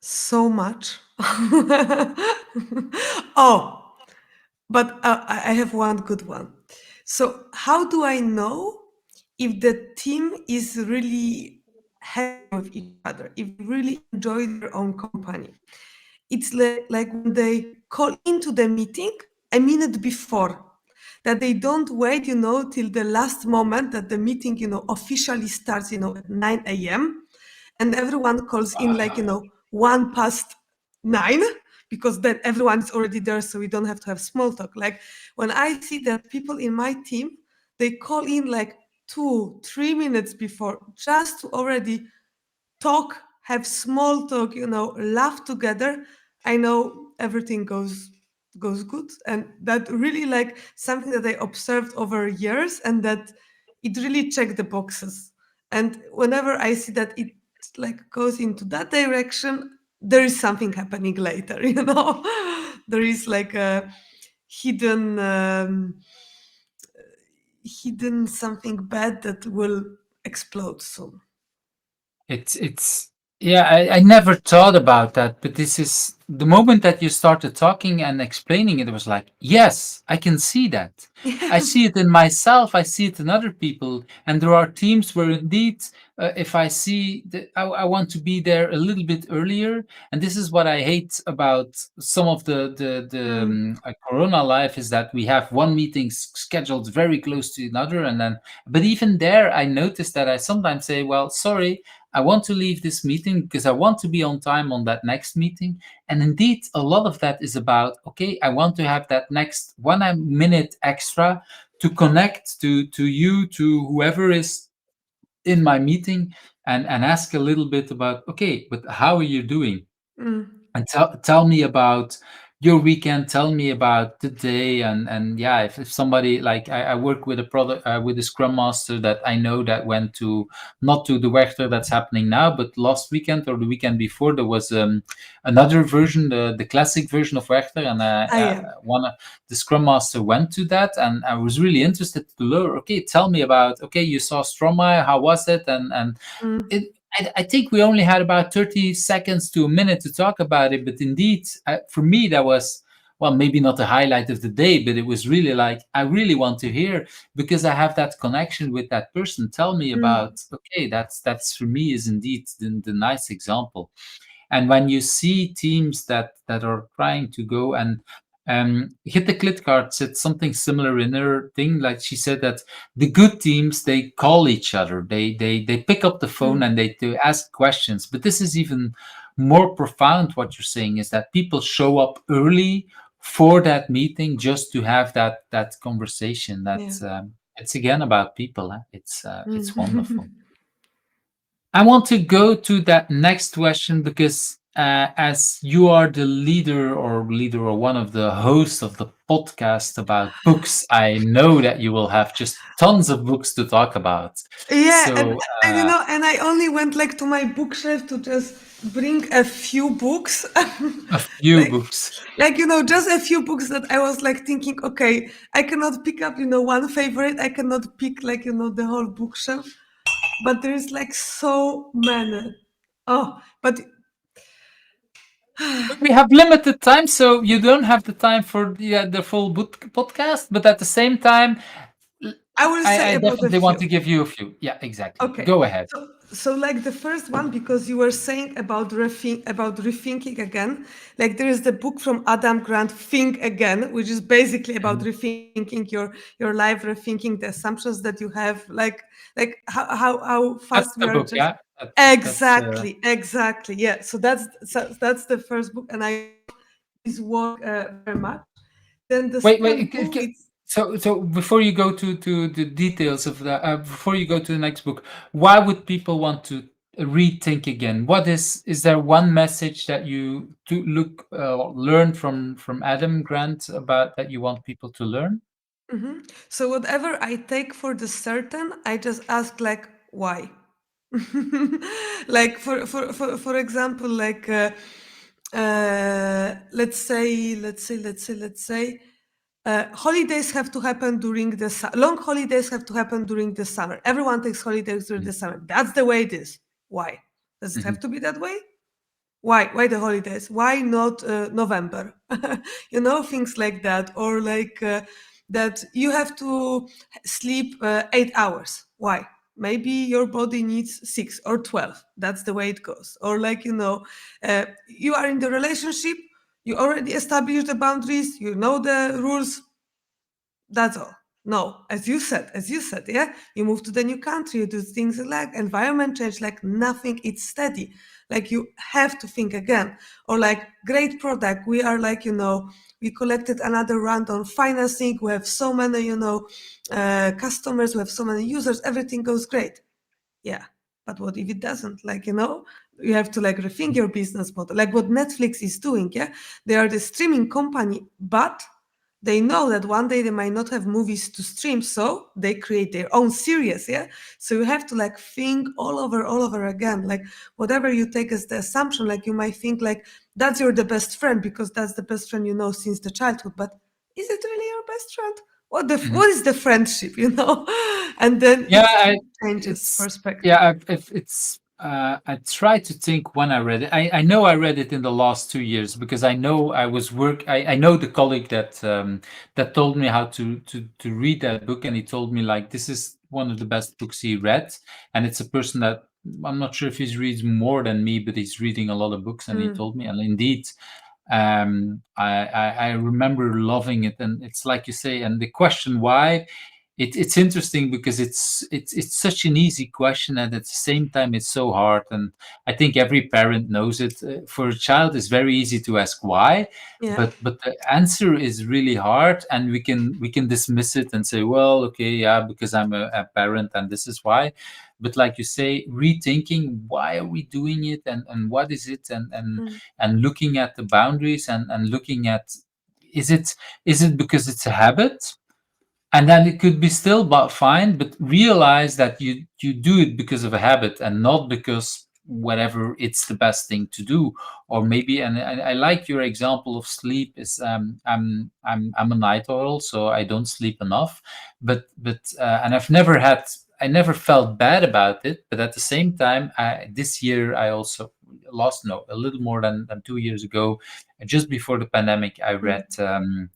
So much. Oh, but I have one good one. So, how do I know if the team is really happy with each other, if they really enjoy their own company? It's like when they call into the meeting a minute before, that they don't wait, till the last moment that the meeting, officially starts, at 9 a.m. and everyone calls in like, 1 past 9, because then everyone is already there, so we don't have to have small talk. Like when I see that people in my team, they call in like 2, 3 minutes before, just to already talk, have small talk, laugh together, I know everything goes good. And that really like something that I observed over years, and that it really checked the boxes. And whenever I see that it like goes into that direction, there is something happening later, there is like a hidden hidden something bad that will explode soon. It's yeah, I never thought about that, but this is the moment that you started talking and explaining it, it was like, yes, I can see that. I see it in myself, I see it in other people, and there are teams where indeed, if I see that I want to be there a little bit earlier. And this is what I hate about some of Mm. Corona life, is that we have one meeting scheduled very close to another, and then, but even there, I noticed that I sometimes say, well, sorry, I want to leave this meeting because I want to be on time on that next meeting. And indeed, a lot of that is about, okay, I want to have that next 1 minute extra connect to you, to whoever is in my meeting, and ask a little bit about, okay, but how are you doing, Mm. and tell me about your weekend, tell me about the day. And yeah, if somebody, like, I work with a product, with a scrum master that I know that went to, not to the Werchter that's happening now, but last weekend or the weekend before, there was another version, the classic version of Werchter, and Ah, yeah. one the scrum master went to that, and I was really interested to learn, okay, tell me about, okay, you saw Stromae, how was it? And Mm. it, I think we only had about 30 seconds to a minute to talk about it. But indeed, for me, that was, well, maybe not the highlight of the day, but it was really like, I really want to hear, because I have that connection with that person. Tell me Mm. about, okay, that's for me is indeed the nice example. And when you see teams that are trying to go and hit the clit card said something similar in her thing. Like, she said that the good teams, they call each other, they pick up the phone, and Mm. they ask questions. But this is even more profound. What you're saying is that people show up early for that meeting, just to have that conversation. That Yeah. it's again about people. It's wonderful. Mm. I want to go to that next question, because as you are the leader or one of the hosts of the podcast about books, I know that you will have just tons of books to talk about. Yeah, So and and I only went like to my bookshelf to just bring a few books, a few like books. just a few books that I was like thinking, okay, I cannot pick up one favorite. I cannot pick like the whole bookshelf, but there is like so many. Oh, but But we have limited time, so you don't have the time for the full book podcast. But at the same time, l- I will say I about a definitely want few. to give you a few. Yeah, exactly. Okay. Go ahead. So like the first one, because you were saying about rethinking again, like there is the book from Adam Grant, Think Again, which is basically about Mhm. rethinking your life, rethinking the assumptions that you have, like how fast That's we the are book. just Yeah, that's. exactly. Yeah. So that's the first book, and I love his work very much. Then the Wait, second wait. book is So before you go to the details of that, before you go to the next book, why would people want to rethink again? What is there one message that you to look learn from Adam Grant about that you want people to learn? So whatever I take for the certain, I just ask like why. Like for example, like let's say holidays have to happen during the long holidays have to happen during the summer. Everyone takes holidays during the summer. That's the way it is. Why? Does it have Mhm. to be that way? Why the holidays? Why not November? Things like that, or like that you have to sleep 8 hours. Why? Maybe your body needs 6 or 12. That's the way it goes. Or like you are in the relationship. You already established the boundaries. You know the rules. That's all. No, as you said, yeah, you move to the new country, you do things like environment change, like nothing, it's steady. Like you have to think again. Or like great product. We are like, we collected another round on financing. We have so many, customers, we have so many users, everything goes great. Yeah. But what if it doesn't? Like, you have to like rethink your business model, like what Netflix is doing. Yeah. They are the streaming company, but they know that one day they might not have movies to stream, so they create their own series. Yeah. So you have to like think all over again. Like whatever you take as the assumption, like you might think like that's the best friend because that's the best friend you know since the childhood. But is it really your best friend? What Mhm. is the friendship, And then Yeah, it changes it's perspective. yeah. It's I try to think when I read it. I know I read it in the last 2 years, because I know I was work. I know the colleague that told me how to read that book, and he told me, like, this is one of the best books he read, and it's a person that I'm not sure if he reads more than me, but he's reading a lot of books, and he Mm. told me, and indeed, I remember loving it, and it's like you say, and the question why it's interesting because it's such an easy question, and at the same time it's so hard. And I think every parent knows it. For a child, it's very easy to ask why, Yeah. but the answer is really hard, and we can dismiss it and say, well, okay, yeah, because I'm a parent, and this is why. But like you say, rethinking why are we doing it, and what is it, Mm. and looking at the boundaries, and looking at, is it because it's a habit, and then it could be still but fine, but realize that you do it because of a habit and not because whatever it's the best thing to do. Or maybe, and I like your example of sleep, is I'm a night owl, so I don't sleep enough. But and I never felt bad about it. But at the same time, this year I also lost, no, a little more than 2 years ago, just before the pandemic, I read Mm.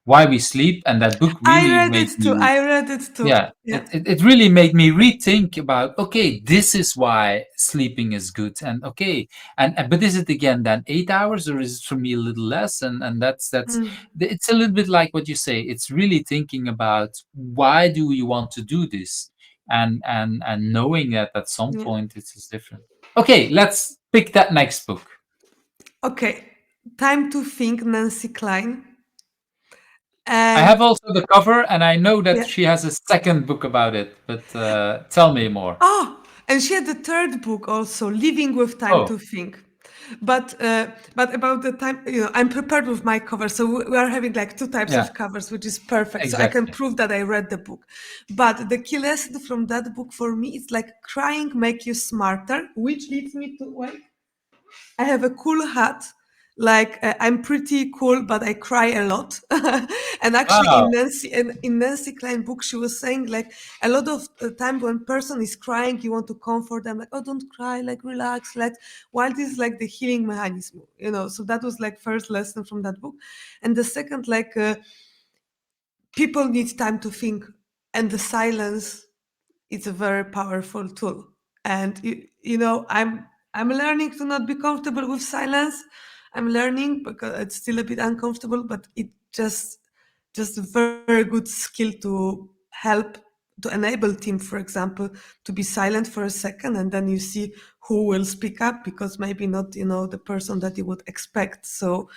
Why We Sleep, and that book I really read made it too. me, I read it too. yeah, Yeah. it really made me rethink about, okay, this is why sleeping is good. And okay, but is it again then 8 hours, or is it for me a little less? And that's Mm. it's a little bit like what you say. It's really thinking about, why do you want to do this, and knowing that at some Yeah. point it is different. Okay, let's pick that next book. Okay. Time to Think, Nancy Klein. I have And also the cover, and I know that yeah. she has a second book about it, but tell me more. Oh, and she had the third book also, Living with Time Oh, to Think. But about the time, I'm prepared with my cover, so we are having like two types yeah, of covers, which is perfect. So I can exactly. prove that I read the book. But the key lesson from that book for me is like crying make you smarter, which leads me to wait. I have a cool hat. Like I'm pretty cool, but I cry a lot. And actually, Wow. in Nancy Klein book, she was saying like a lot of the time when person is crying, you want to comfort them, like, oh, don't cry, like relax, let. While this is like the healing mechanism, So that was like first lesson from that book, and the second, like people need time to think, and the silence, it's a very powerful tool. And I'm learning to not be comfortable with silence. I'm learning because it's still a bit uncomfortable, but it just a very good skill to help to enable team, for example, to be silent for a second, and then you see who will speak up, because maybe not the person that you would expect. So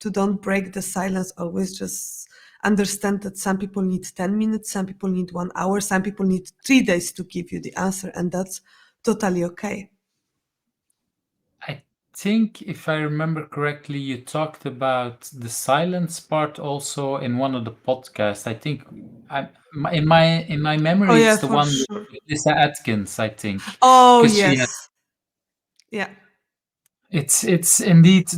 to don't break the silence, always just understand that some people need 10 minutes, some people need 1 hour, some people need 3 days to give you the answer, and that's totally okay. I think if I remember correctly, you talked about the silence part also in one of the podcasts. I think in my Oh memory, yeah, it's the for one sure. with Lisa Atkins, I think, Oh because she had, yes. Yeah. it's indeed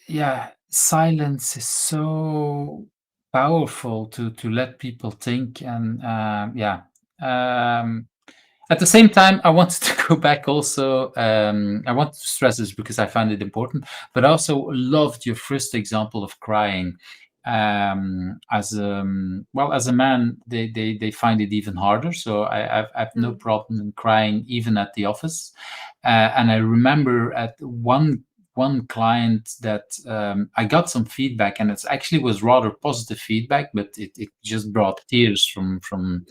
yeah, silence is so powerful to let people think. And yeah. um At the same time, I wanted to go back also. I wanted to stress this because I found it important, but I also loved your first example of crying. As a man, they find it even harder. So I've no Mm, problem in crying even at the office. And I remember at one client that I got some feedback, and it actually was rather positive feedback, but it just brought tears from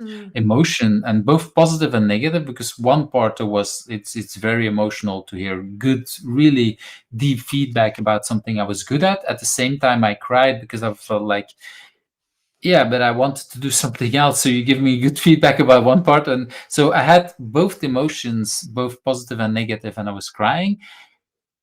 mm, emotion, and both positive and negative. Because one part was, it's very emotional to hear good, really deep feedback about something I was good at. At the same time, I cried because I felt like, yeah, but I wanted to do something else, so you give me good feedback about one part. And so I had both emotions, both positive and negative, and I was crying.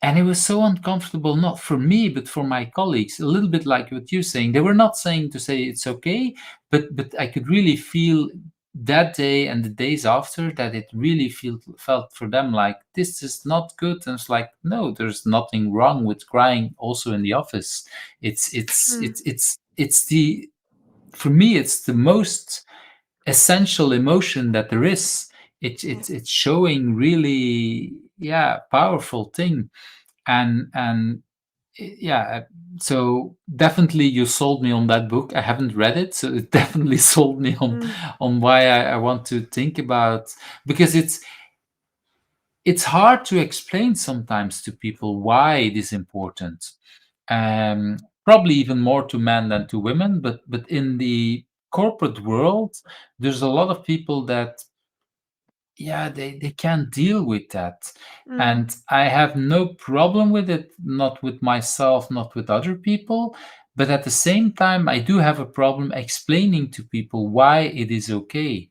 And it was so uncomfortable, not for me, but for my colleagues. A little bit like what you're saying. They were not saying to say it's okay, but I could really feel that day and the days after that it really felt for them like this is not good. And it's like, no, there's nothing wrong with crying also in the office. mm, It's the For me, it's the most essential emotion that there is. yeah. It's showing really, yeah, powerful thing. And yeah, so definitely you sold me on that book. I haven't read it, so it definitely sold me Mm, on why I want to think about, because it's hard to explain sometimes to people why it is important. Probably even more to men than to women, but in the corporate world, there's a lot of people that, yeah, they can't deal with that. Mm, And I have no problem with it, not with myself, not with other people. But at the same time, I do have a problem explaining to people why it is okay.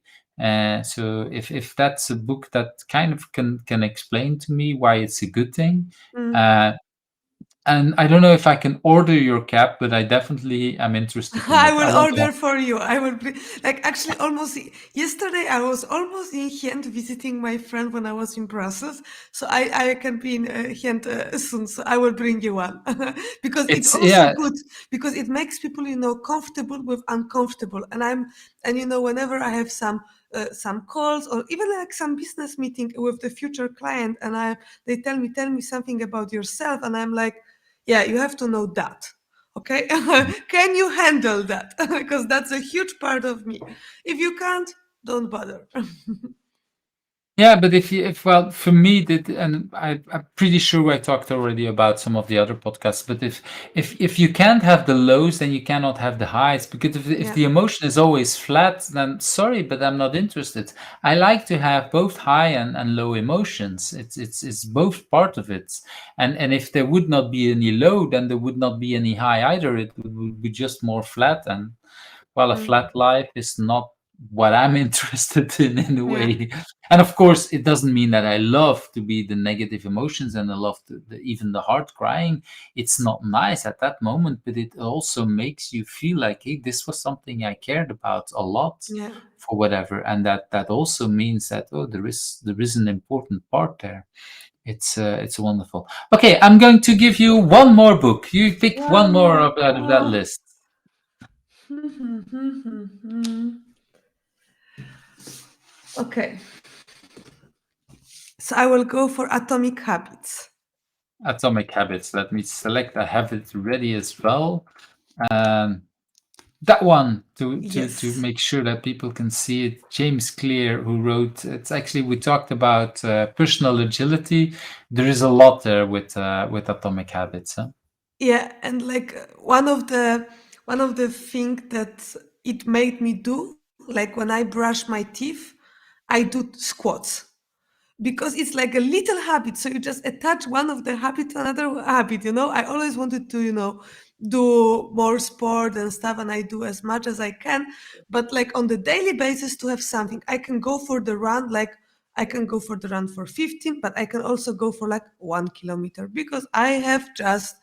So if that's a book that kind of can explain to me why it's a good thing, mm. uh, and I don't know if I can order your cap, but I definitely am interested in I it. I will want to. order for you. I will bring, like, actually almost yesterday I was almost in Ghent visiting my friend when I was in Brussels. So I can be in Ghent soon. So I will bring you one because it's It's also yeah. good because it makes people, comfortable with uncomfortable. And whenever I have some calls or even like some business meeting with the future client, and they tell me something about yourself, and I'm like, yeah, you have to know that. Okay, can you handle that? Because that's a huge part of me. If you can't, don't bother. Yeah, but if well, for me, that, and I'm pretty sure I talked already about some of the other podcasts. But if you can't have the lows, then you cannot have the highs. Because if Yeah, the emotion is always flat, then sorry, but I'm not interested. I like to have both high and low emotions. It's both part of it. And if there would not be any low, then there would not be any high either. It would be just more flat. And well, a mm, flat life is not what I'm interested in a yeah, way. And of course, it doesn't mean that I love to be the negative emotions and I love even the heart crying. It's not nice at that moment, but it also makes you feel like, hey, this was something I cared about a lot yeah. for whatever, and that also means that, oh, there is an important part there. It's wonderful. Okay, I'm going to give you one more book. You pick one One more more. out of that list. Okay, so I will go for Atomic Habits. Atomic Habits. Let me select. I have it ready as well. Um, that one to Yes. make sure that people can see it. James Clear, who wrote. It's actually we talked about personal agility. There is a lot there with Atomic Habits. Huh? Yeah, and like one of the thing that it made me do, like when I brush my teeth, I do squats because it's like a little habit. So you just attach one of the habit to another habit. I always wanted to, do more sport and stuff, and I do as much as I can. But like on the daily basis, to have something, I can go for the run. Like I can go for the run for 15, but I can also go for like 1 kilometer because I have just,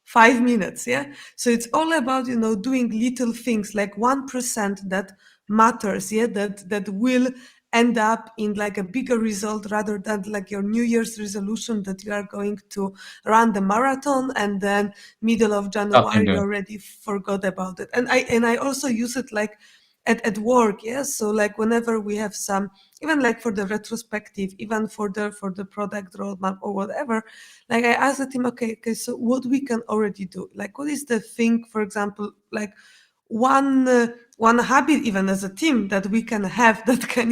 5 minutes. Yeah. So it's all about, doing little things like 1% that matters. Yeah. That will end up in like a bigger result rather than like your New Year's resolution that you are going to run the marathon and then middle of Nothing January you doing. already forgot about it. And I also use it like at work, yes. So like whenever we have some, even like for the retrospective, even for the product roadmap or whatever, like I ask the team, okay, so what we can already do, like what is the thing, for example, like one habit even as a team that we can have that can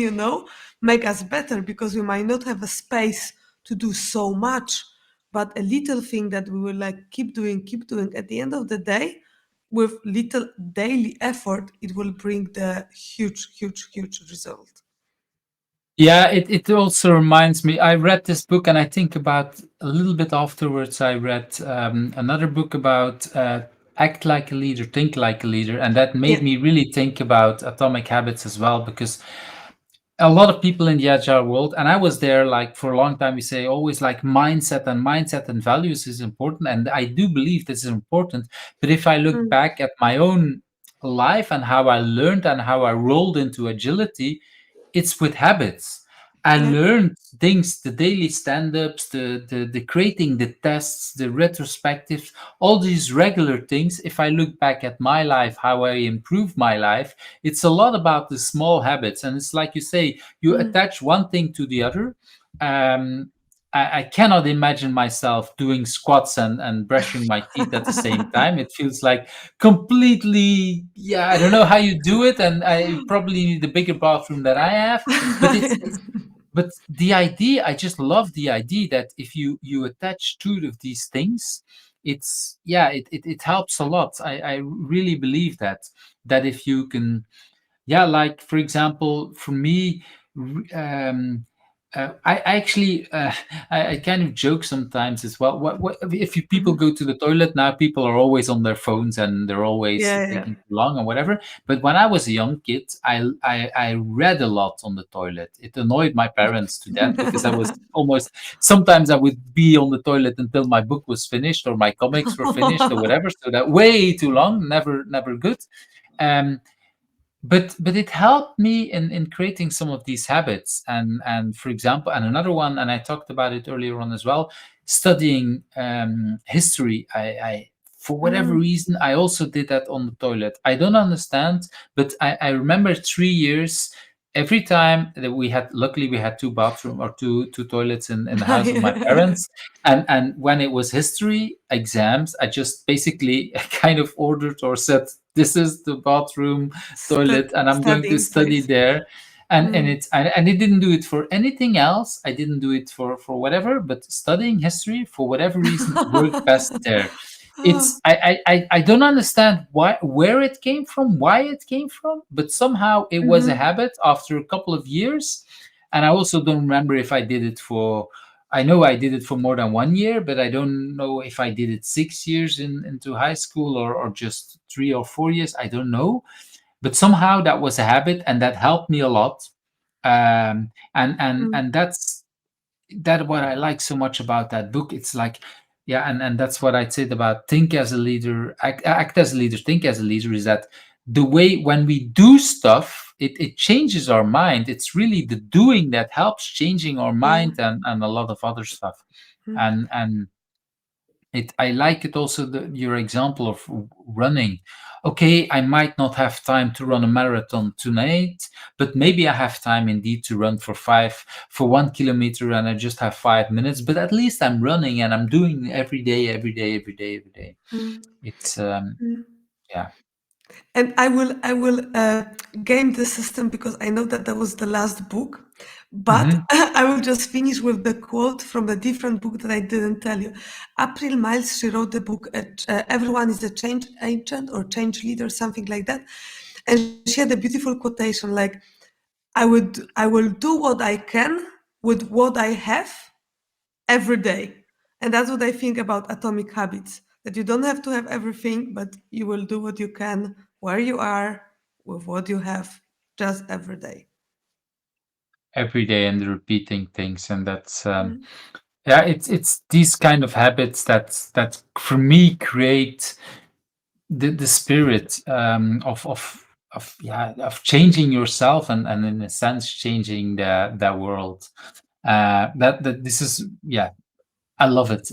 make us better, because we might not have a space to do so much, but a little thing that we will like keep doing at the end of the day with little daily effort, it will bring the huge result. Yeah, it also reminds me. I read this book, and I think about a little bit afterwards. I read another book about act like a leader, think like a leader, and that Yeah. made me really think about atomic habits as well. Because a lot of people in the agile world, and I was there like for a long time, we say always like mindset and values is important, and I do believe this is important. But if I look Mm, back at my own life and how I learned and how I rolled into agility, it's with habits. I yeah. learned things, the daily stand-ups, the creating the tests, the retrospectives, all these regular things. If I look back at my life, how I improved my life, it's a lot about the small habits. And it's like you say, you Mm. attach one thing to the other. I cannot imagine myself doing squats and brushing my teeth at the same time. It feels like completely, yeah, I don't know how you do it, and I probably need a bigger bathroom than I have, but but the idea, I just love the idea that if you attach two of these things, it's, yeah, it helps a lot. I really believe that, if you can, yeah, like for example, for me, I actually, I kind of joke sometimes as well. What if you people Mhm. go to the toilet now? People are always on their phones and they're always Yeah, yeah. taking too long or whatever. But when I was a young kid, I read a lot on the toilet. It annoyed my parents to death because I was almost, sometimes I would be on the toilet until my book was finished or my comics were finished or whatever. So that way too long, never good. Um, but it helped me in creating some of these habits, and for example, and another one, and I talked about it earlier on as well, studying history. I For whatever Mm. reason, I also did that on the toilet. I don't understand, but I remember 3 years. Every time that we had, luckily we had two bathroom or two toilets in the house of my parents, and when it was history exams, I just basically kind of ordered or said, this is the bathroom toilet and I'm going to Studying study place. there. And Mm. it's, and I didn't do it for anything else. I didn't do it for whatever, but studying history for whatever reason worked best there. It's, I don't understand why, where it came from, why it came from, but somehow it was a Mhm. habit after a couple of years. And I also don't remember if I did it for, I know I did it for more than 1 year, but I don't know if I did it 6 years into high school, or just 3 or 4 years. I don't know, but somehow that was a habit and that helped me a lot. And Mm. that what I like so much about that book. It's like, yeah, and that's what I said about think as a leader, act as a leader, think as a leader, is that the way when we do stuff, it changes our mind. It's really the doing that helps changing our Yeah. mind, and a lot of other stuff. Mm. And it, I like it also, your example of running. Okay, I might not have time to run a marathon tonight, but maybe I have time indeed to run for 1 kilometer, and I just have 5 minutes. But at least I'm running and I'm doing every day, every day, every day, every day. Mm. It's Mm. yeah. And I will game the system because I know that that was the last book, but Hmm. I will just finish with the quote from a different book that I didn't tell you. April Miles, she wrote the book "Everyone is a Change Agent" or "Change Leader," something like that, and she had a beautiful quotation like, I will do what I can with what I have every day. And that's what I think about atomic habits, that you don't have to have everything, but you will do what you can where you are with what you have just every day. Every day and repeating things, and that's Mm. yeah, it's these kind of habits that for me create the spirit of, yeah, of changing yourself, and in a sense changing the world. That this is, yeah, I love it.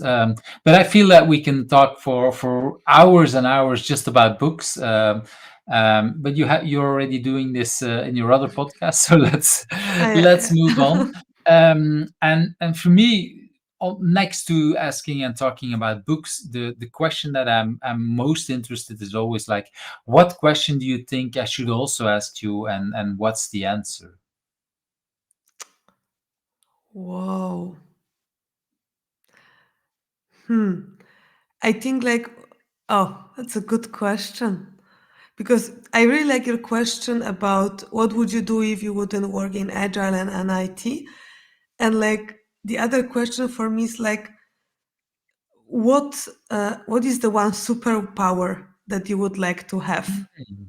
But I feel that we can talk for hours and hours just about books. But you're already doing this in your other podcast, so let's move on. I, And for me, next to asking and talking about books, the question that I'm most interested is always like, what question do you think I should also ask you, and what's the answer? whoa. Hmm. I think like, oh, that's a good question. Because I really like your question about what would you do if you wouldn't work in agile and IT. And like the other question for me is like, what is the one superpower that you would like to have Hmm.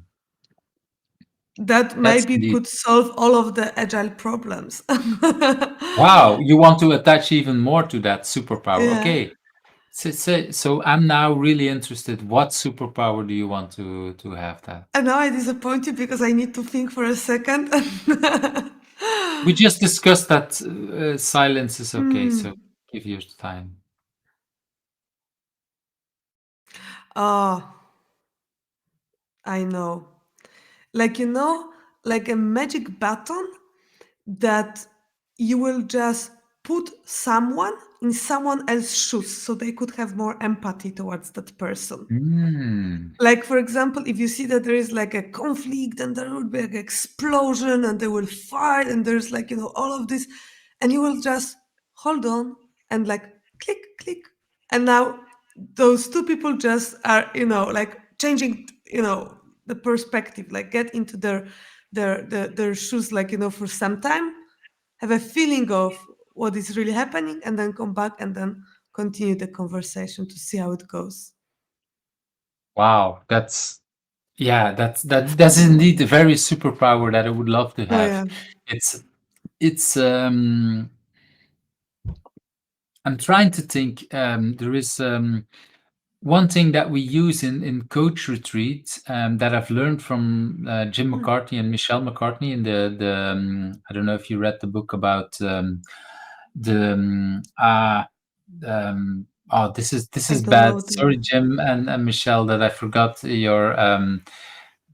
that That's maybe indeed. could solve all of the agile problems? Wow, you want to attach even more to that superpower. Yeah. Okay. So I'm now really interested. What superpower do you want to have that? And now I disappoint you because I need to think for a second. We just discussed that silence is okay, so Hmm. give your time. Oh, I know. Like, like a magic button that you will just put someone in someone else's shoes so they could have more empathy towards that person. Mm. Like, for example, if you see that there is like a conflict and there will be like explosion and they will fight and there's like, all of this. and you will just hold on and like click, click. And now those two people just are, like changing, the perspective, like get into their shoes, like, for some time, have a feeling of what is really happening, and then come back and then continue the conversation to see how it goes. Wow, that's indeed a very superpower that I would love to Oh have. yeah. It's it's I'm trying to think. There is one thing that we use in coach retreats, that I've learned from Jim Mm. McCartney and Michelle McCartney in the I don't know if you read the book about the oh, this is I don't bad. know Sorry, the. Jim and Michelle, that I forgot your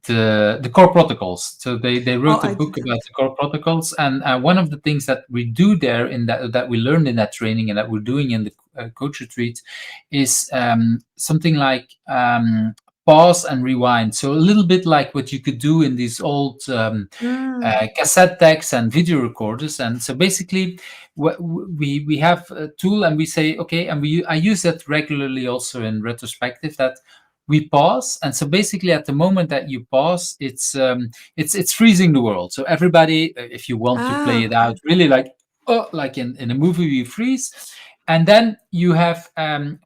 the core protocols. So they Oh, wrote a I book about didn't. the core protocols, and one of the things that we do there, in that we learned in that training and that we're doing in the coach retreat, is something like pause and rewind. So a little bit like what you could do in these old Mm. cassette decks and video recorders. And so basically, we have a tool, and we say, okay, and I use that regularly also in retrospective, that we pause. And so basically, at the moment that you pause, it's freezing the world. So everybody, if you want to play Ah, it out okay. really, like, oh, like in a movie, we freeze. And then you have,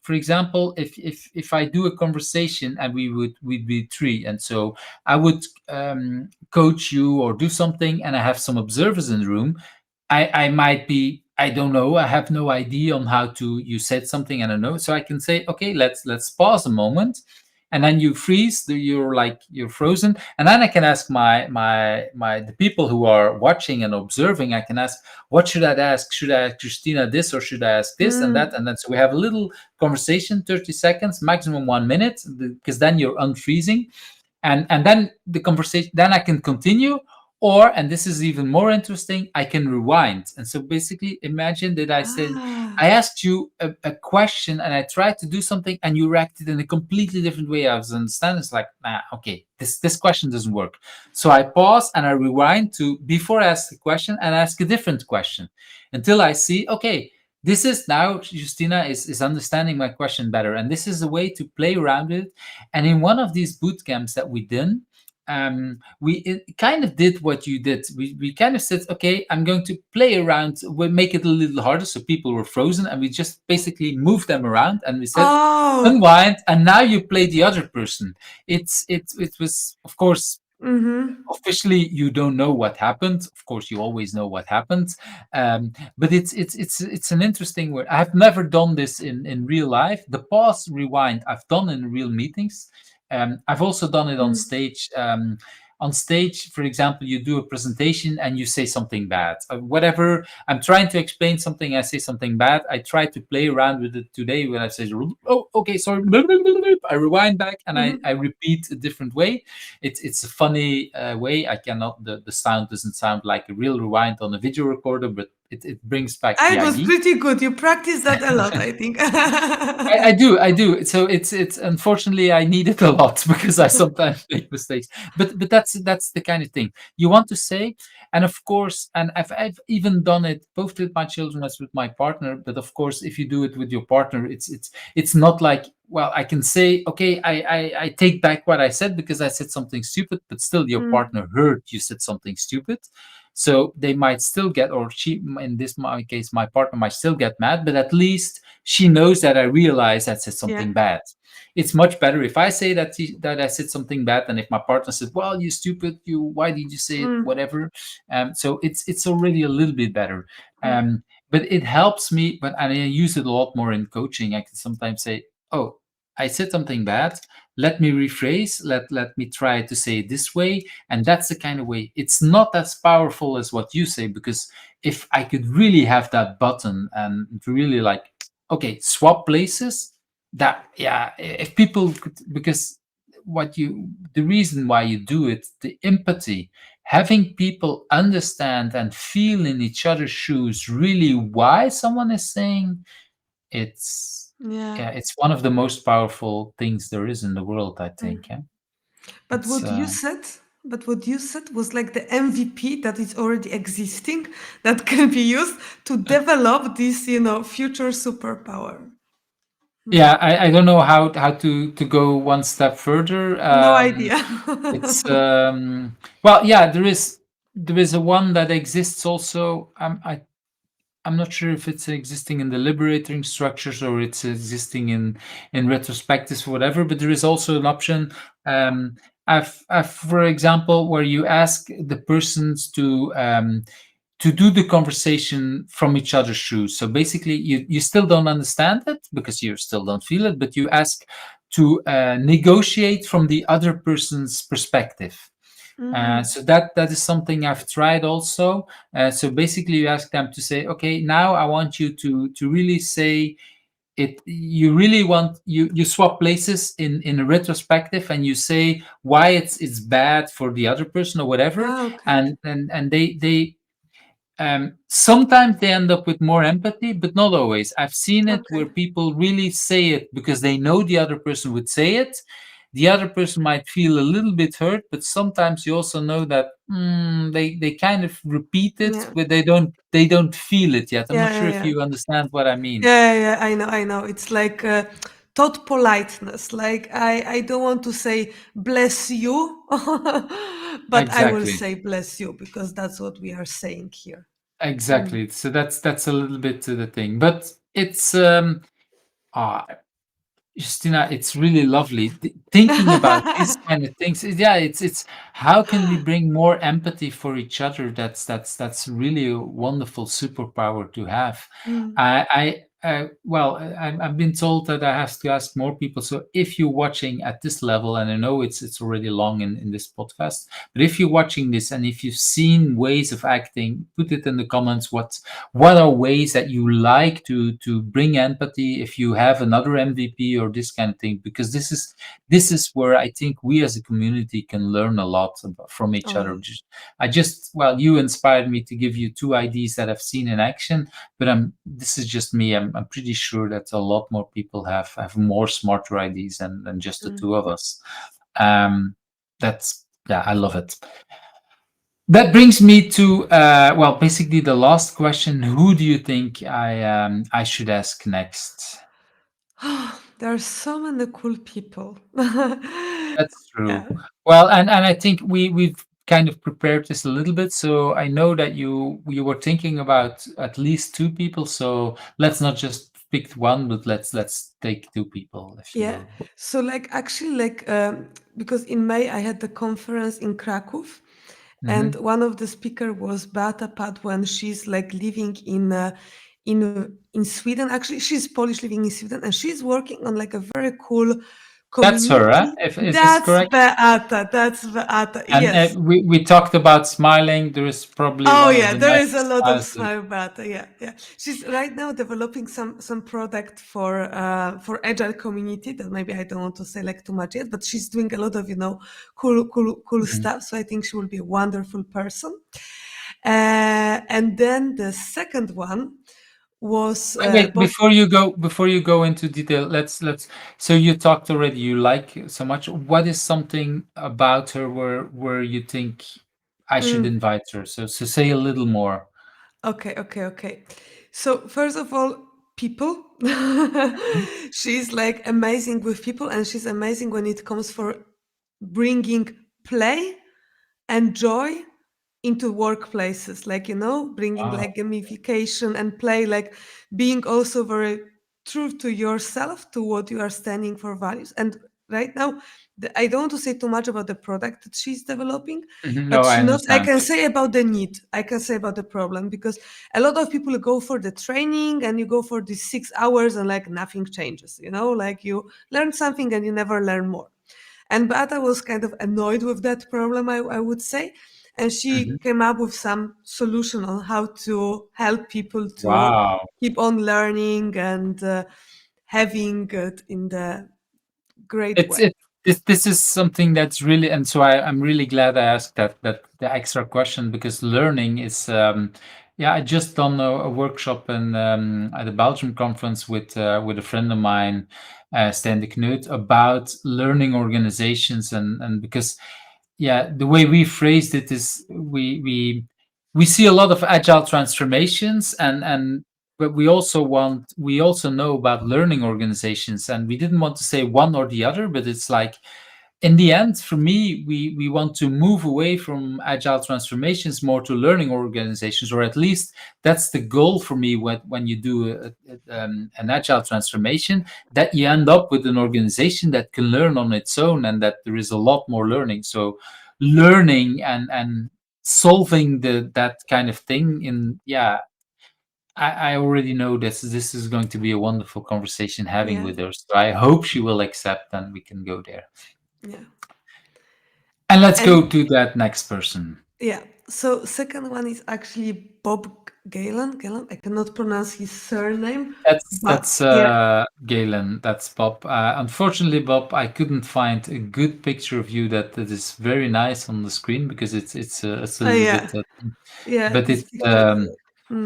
for example, if I do a conversation, and we'd be three, and so I would coach you or do something, and I have some observers in the room. I might be, I don't know, I have no idea on how to, you said something, I don't know. So I can say, okay, let's pause a moment. And then you freeze, you're like, you're frozen. And then I can ask my the people who are watching and observing, I can ask, what should I ask? Should I ask Justina this, or should I ask this and that? Mm. And then so we have a little conversation, 30 seconds, maximum 1 minute, because then you're unfreezing. And then the conversation, then I can continue, or, and this is even more interesting, I can rewind. And so basically, imagine that I said, Ah. I asked you a question, and I tried to do something, and you reacted in a completely different way. I was understanding, it's like, nah, okay, this question doesn't work. So I pause and I rewind to before I ask the question, and ask a different question, until I see, okay, this is now Justina is understanding my question better. And this is a way to play around it. And in one of these boot camps that we did, kind of did what you did. We kind of said, okay, I'm going to play around, we'll make it a little harder. So people were frozen, and we just basically moved them around, and we said, Oh. unwind, and now you play the other person. It was, of course, Mm-hmm. officially you don't know what happened. Of course, you always know what happened, but it's an interesting word. I've never done this in real life. The pause rewind I've done in real meetings. I've also done it on Mm. stage. On stage, for example, you do a presentation and you say something bad, whatever. I'm trying to explain something, I say something bad. I try to play around with it today when I say, oh, okay, sorry. I rewind back, and I Mm-hmm. repeat a different way. It's a funny way. I cannot, the sound doesn't sound like a real rewind on a video recorder, but it brings back Ah, the it was idea. pretty good. You practiced that a lot, I think. I do. So it's unfortunately I need it a lot because I sometimes make mistakes. But that's the kind of thing you want to say. And of course, and I've even done it both with my children as with my partner. But of course, if you do it with your partner, it's not like, well, I can say, okay, I take back what I said because I said something stupid, but still your Mm. partner heard you said something stupid. So they might still get, or she, in this my case, my partner might still get mad, but at least she knows that I realized I said Yeah. something bad. It's much better if I say that I said something bad than if my partner says, "Well, you stupid, you. Why did you say it? Mm. Whatever." So it's already a little bit better. Mm. But it helps me, but and I use it a lot more in coaching. I can sometimes say, "Oh, I said something bad. Let me rephrase. Let me try to say it this way." And that's the kind of way. It's not as powerful as what you say, because if I could really have that button and really like, okay, swap places, that, yeah, if people could, because the reason why you do it, the empathy, having people understand and feel in each other's shoes really why someone is saying, it's, Yeah. yeah, it's one of the most powerful things there is in the world, I Mm. think. Yeah, But it's what you said But what you said was like the MVP that is already existing that can be used to develop this, future superpower. Yeah, I don't know how to go one step further. No idea. It's well, yeah, there is a one that exists also. I'm not sure if it's existing in the liberating structures or it's existing in retrospectives or whatever, but there is also an option. Um, I've, for example, where you ask the persons to do the conversation from each other's shoes. So basically, you still don't understand it because you still don't feel it, but you ask to negotiate from the other person's perspective. Mm. So that is something I've tried also. So basically, you ask them to say, "Okay, now I want you to really say it. You really want you swap places in a retrospective, and you say why it's bad for the other person or whatever." Ah, okay. And they sometimes they end up with more empathy, but not always. I've seen it Okay. where people really say it because they know the other person would say it. The other person might feel a little bit hurt, but sometimes you also know that they kind of repeat it, Yeah. but they don't feel it yet. I'm Yeah, not yeah, sure if yeah. you understand what I mean. Yeah, yeah, I know, I know. It's like thought politeness. Like I don't want to say bless you, but I will Exactly, say bless you because that's what we are saying here. Mm. exactly. So that's a little bit to the thing, but it's ah, Justina, it's really lovely thinking about these kind of things. Yeah, it's how can we bring more empathy for each other? That's really a wonderful superpower to have. Mm. Well, I've been told that I have to ask more people. So if you're watching at this level, and I know it's already long in this podcast, but if you're watching this and if you've seen ways of acting, put it in the comments. What are ways that you like to bring empathy if you have another MVP or this kind of thing? Because this is where I think we as a community can learn a lot from each Oh other. yeah. Well, you inspired me to give you two ideas that I've seen in action, but this is just me. I'm pretty sure that a lot more people have more smarter ideas than just the two Mm. of us. um that's, yeah, I love it. That brings me to well, basically the last question. Who do you think I should ask next? There are so many cool people. That's true. Yeah. Well, and I think we've kind of prepared this a little bit. So I know that you were thinking about at least two people. So let's not just pick one, but let's take two people, if you Yeah. will. So like actually like because in May I had the conference in Krakow and Hmm. one of the speaker was Beata Padwan. She's like living in Sweden. Actually, she's Polish living in Sweden and she's working on like a very cool That's her, huh? community. If is this That's correct? Beata. That's Beata. And Yes. we talked about smiling. There is probably Oh one of yeah, the there is a nicest lot of smiles. smile Beata. Yeah, yeah. She's right now developing some product for agile community that maybe I don't want to say like too much yet, but she's doing a lot of cool Mhm. stuff. So I think she will be a wonderful person. And then the second one was Wait, both. before you go into detail, let's. So you talked already. You like so much. What is something about her where you think I should Mm, invite her? So say a little more. okay, okay, okay. So first of all, people. Mhm. She's like amazing with people, and she's amazing when it comes for bringing play and joy into workplaces, like bringing Wow. like gamification and play, like being also very true to yourself, to what you are standing for values. And right now, I don't want to say too much about the product that she's developing, Mhm. No, but I she not I understand. can say about the need, I can say about the problem, because a lot of people go for the training and you go for these 6 hours and like nothing changes, like you learn something and you never learn more. And Beata was kind of annoyed with that problem, I would say. And she Mhm. came up with some solution on how to help people to Wow. keep on learning and having it in the great It's way. it this is something that's really, and so I'm really glad I asked that the extra question, because learning is yeah, I just done a workshop at a Belgium conference with a friend of mine, Stan de Knut, about learning organizations, and because yeah, the way we phrased it is we see a lot of agile transformations, and but we also know about learning organizations, and we didn't want to say one or the other, but it's like in the end, for me, we want to move away from agile transformations more to learning organizations, or at least that's the goal for me. When you do an agile transformation, that you end up with an organization that can learn on its own, and that there is a lot more learning. So, learning and solving that kind of thing. In yeah, I already know this is going to be a wonderful conversation having Yeah, with her. So I hope she will accept, and we can go there. yeah. And let's And go to that next person. yeah, so second one is actually Bob Galen. Galen, I cannot pronounce his surname, but That's yeah, Galen. That's Bob. Unfortunately, Bob, I couldn't find a good picture of you that is very nice on the screen because it's a little yeah, bit, yeah. but This it's picture.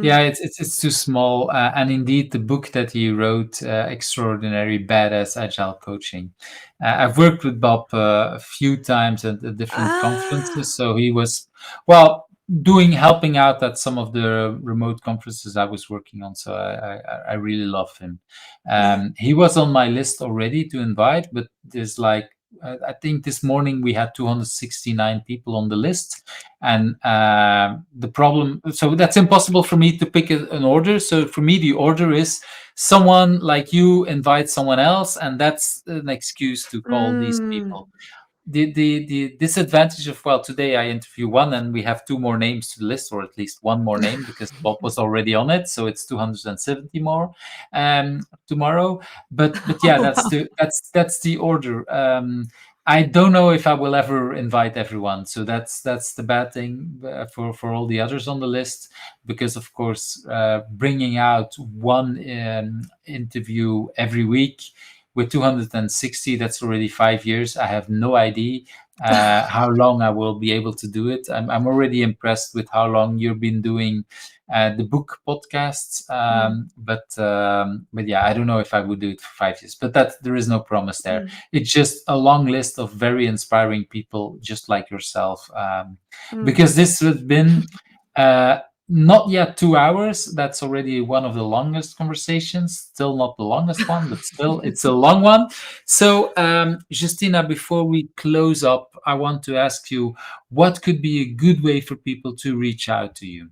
yeah, Mm. it's too small. And indeed, the book that he wrote, Extraordinary Badass Agile Coaching. I've worked with Bob a few times at the different Ah, conferences. So he was, well, helping out at some of the remote conferences I was working on. So I really love him. yeah. He was on my list already to invite, but there's like, I think this morning we had 269 people on the list, and the problem, so that's impossible for me to pick an order. So for me, the order is someone like you invite someone else, and that's an excuse to call these Mm. people. The disadvantage of, well, today I interview one and we have two more names to the list, or at least one more name because Bob was already on it, so it's 270 more tomorrow. But yeah, Oh, wow. that's the order. I don't know if I will ever invite everyone, so that's the bad thing for all the others on the list, because of course, bringing out one interview every week with 260, that's already 5 years. I have no idea how long I will be able to do it. I'm already impressed with how long you've been doing the book podcasts, Mm, but yeah, I don't know if I would do it for 5 years, but that there is no promise there. mm, It's just a long list of very inspiring people just like yourself, mm. because this has been uh, not yet 2 hours. That's already one of the longest conversations. Still not the longest one, but still it's a long one. So, Justina, before we close up, I want to ask you, what could be a good way for people to reach out to you?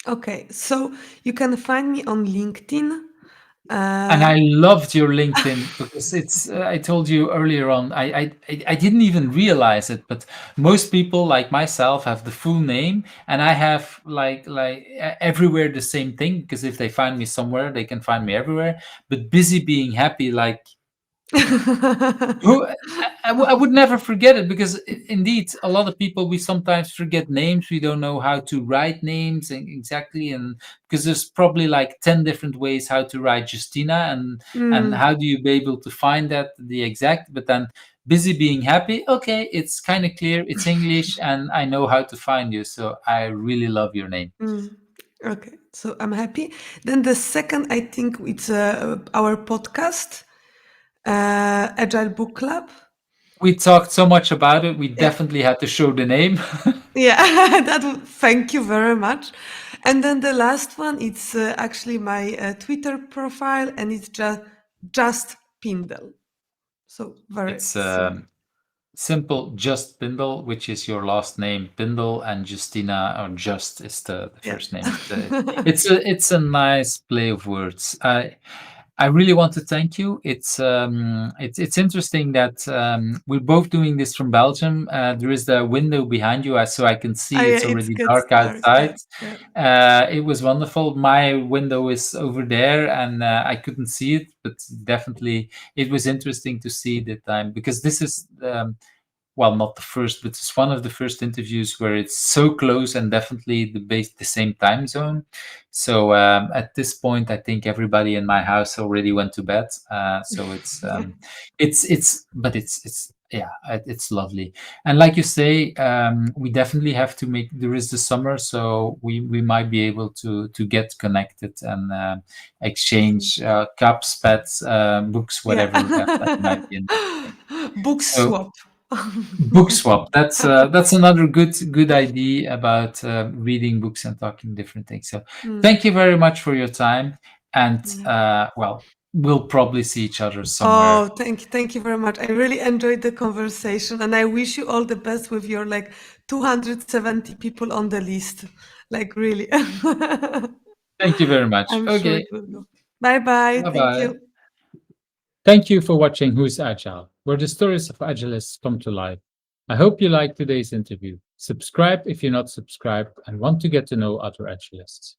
Okay, so you can find me on LinkedIn. And Uh, I loved your LinkedIn because it's. I told you earlier on. I didn't even realize it, but most people like myself have the full name, and I have everywhere the same thing, because if they find me somewhere, they can find me everywhere. But busy being happy, like who I would never forget it, because indeed a lot of people, we sometimes forget names. We don't know how to write names exactly, and because there's probably like 10 different ways how to write Justina, and mm, how do you be able to find that the exact. But then busy being happy, okay, it's kind of clear, it's English, and I know how to find you. So I really love your name. mm. Okay, so I'm happy. Then the second, I think it's our podcast, Agile Book Club. We talked so much about it, we Yeah, definitely had to show the name. yeah. Thank you very much. And then the last one, it's actually my Twitter profile, and it's just Pindel. So very It's simple. simple, Just Pindel, which is your last name, Pindel, and Justina, or Just is the Yeah. first name. It's a nice play of words. I really want to thank you. It's interesting that we're both doing this from Belgium. There is the window behind you, so I can Ah, see yeah, it's it already gets dark dark. Yeah, outside. yeah. It was wonderful. My window is over there, and I couldn't see it, but definitely it was interesting to see the time, because this is. Well, not the first, but it's one of the first interviews where it's so close, and definitely the same time zone. So at this point, I think everybody in my house already went to bed. So it's yeah, it's lovely. And like you say, we definitely have to make. There is the summer, so we might be able to get connected and exchange cups, pets, books, Yeah. whatever that might be interesting. Book So swap. Book swap. That's another good idea about reading books and talking different things. So Mm, thank you very much for your time, and yeah. well, we'll probably see each other somewhere. Oh, thank you very much. I really enjoyed the conversation, and I wish you all the best with your like 270 people on the list. Like really. Thank you very much. I'm sure Okay, it will go. Bye bye. bye Thank bye. you. Thank you for watching Who's Agile, where the stories of agilists come to life. I hope you liked today's interview. Subscribe if you're not subscribed and want to get to know other agilists.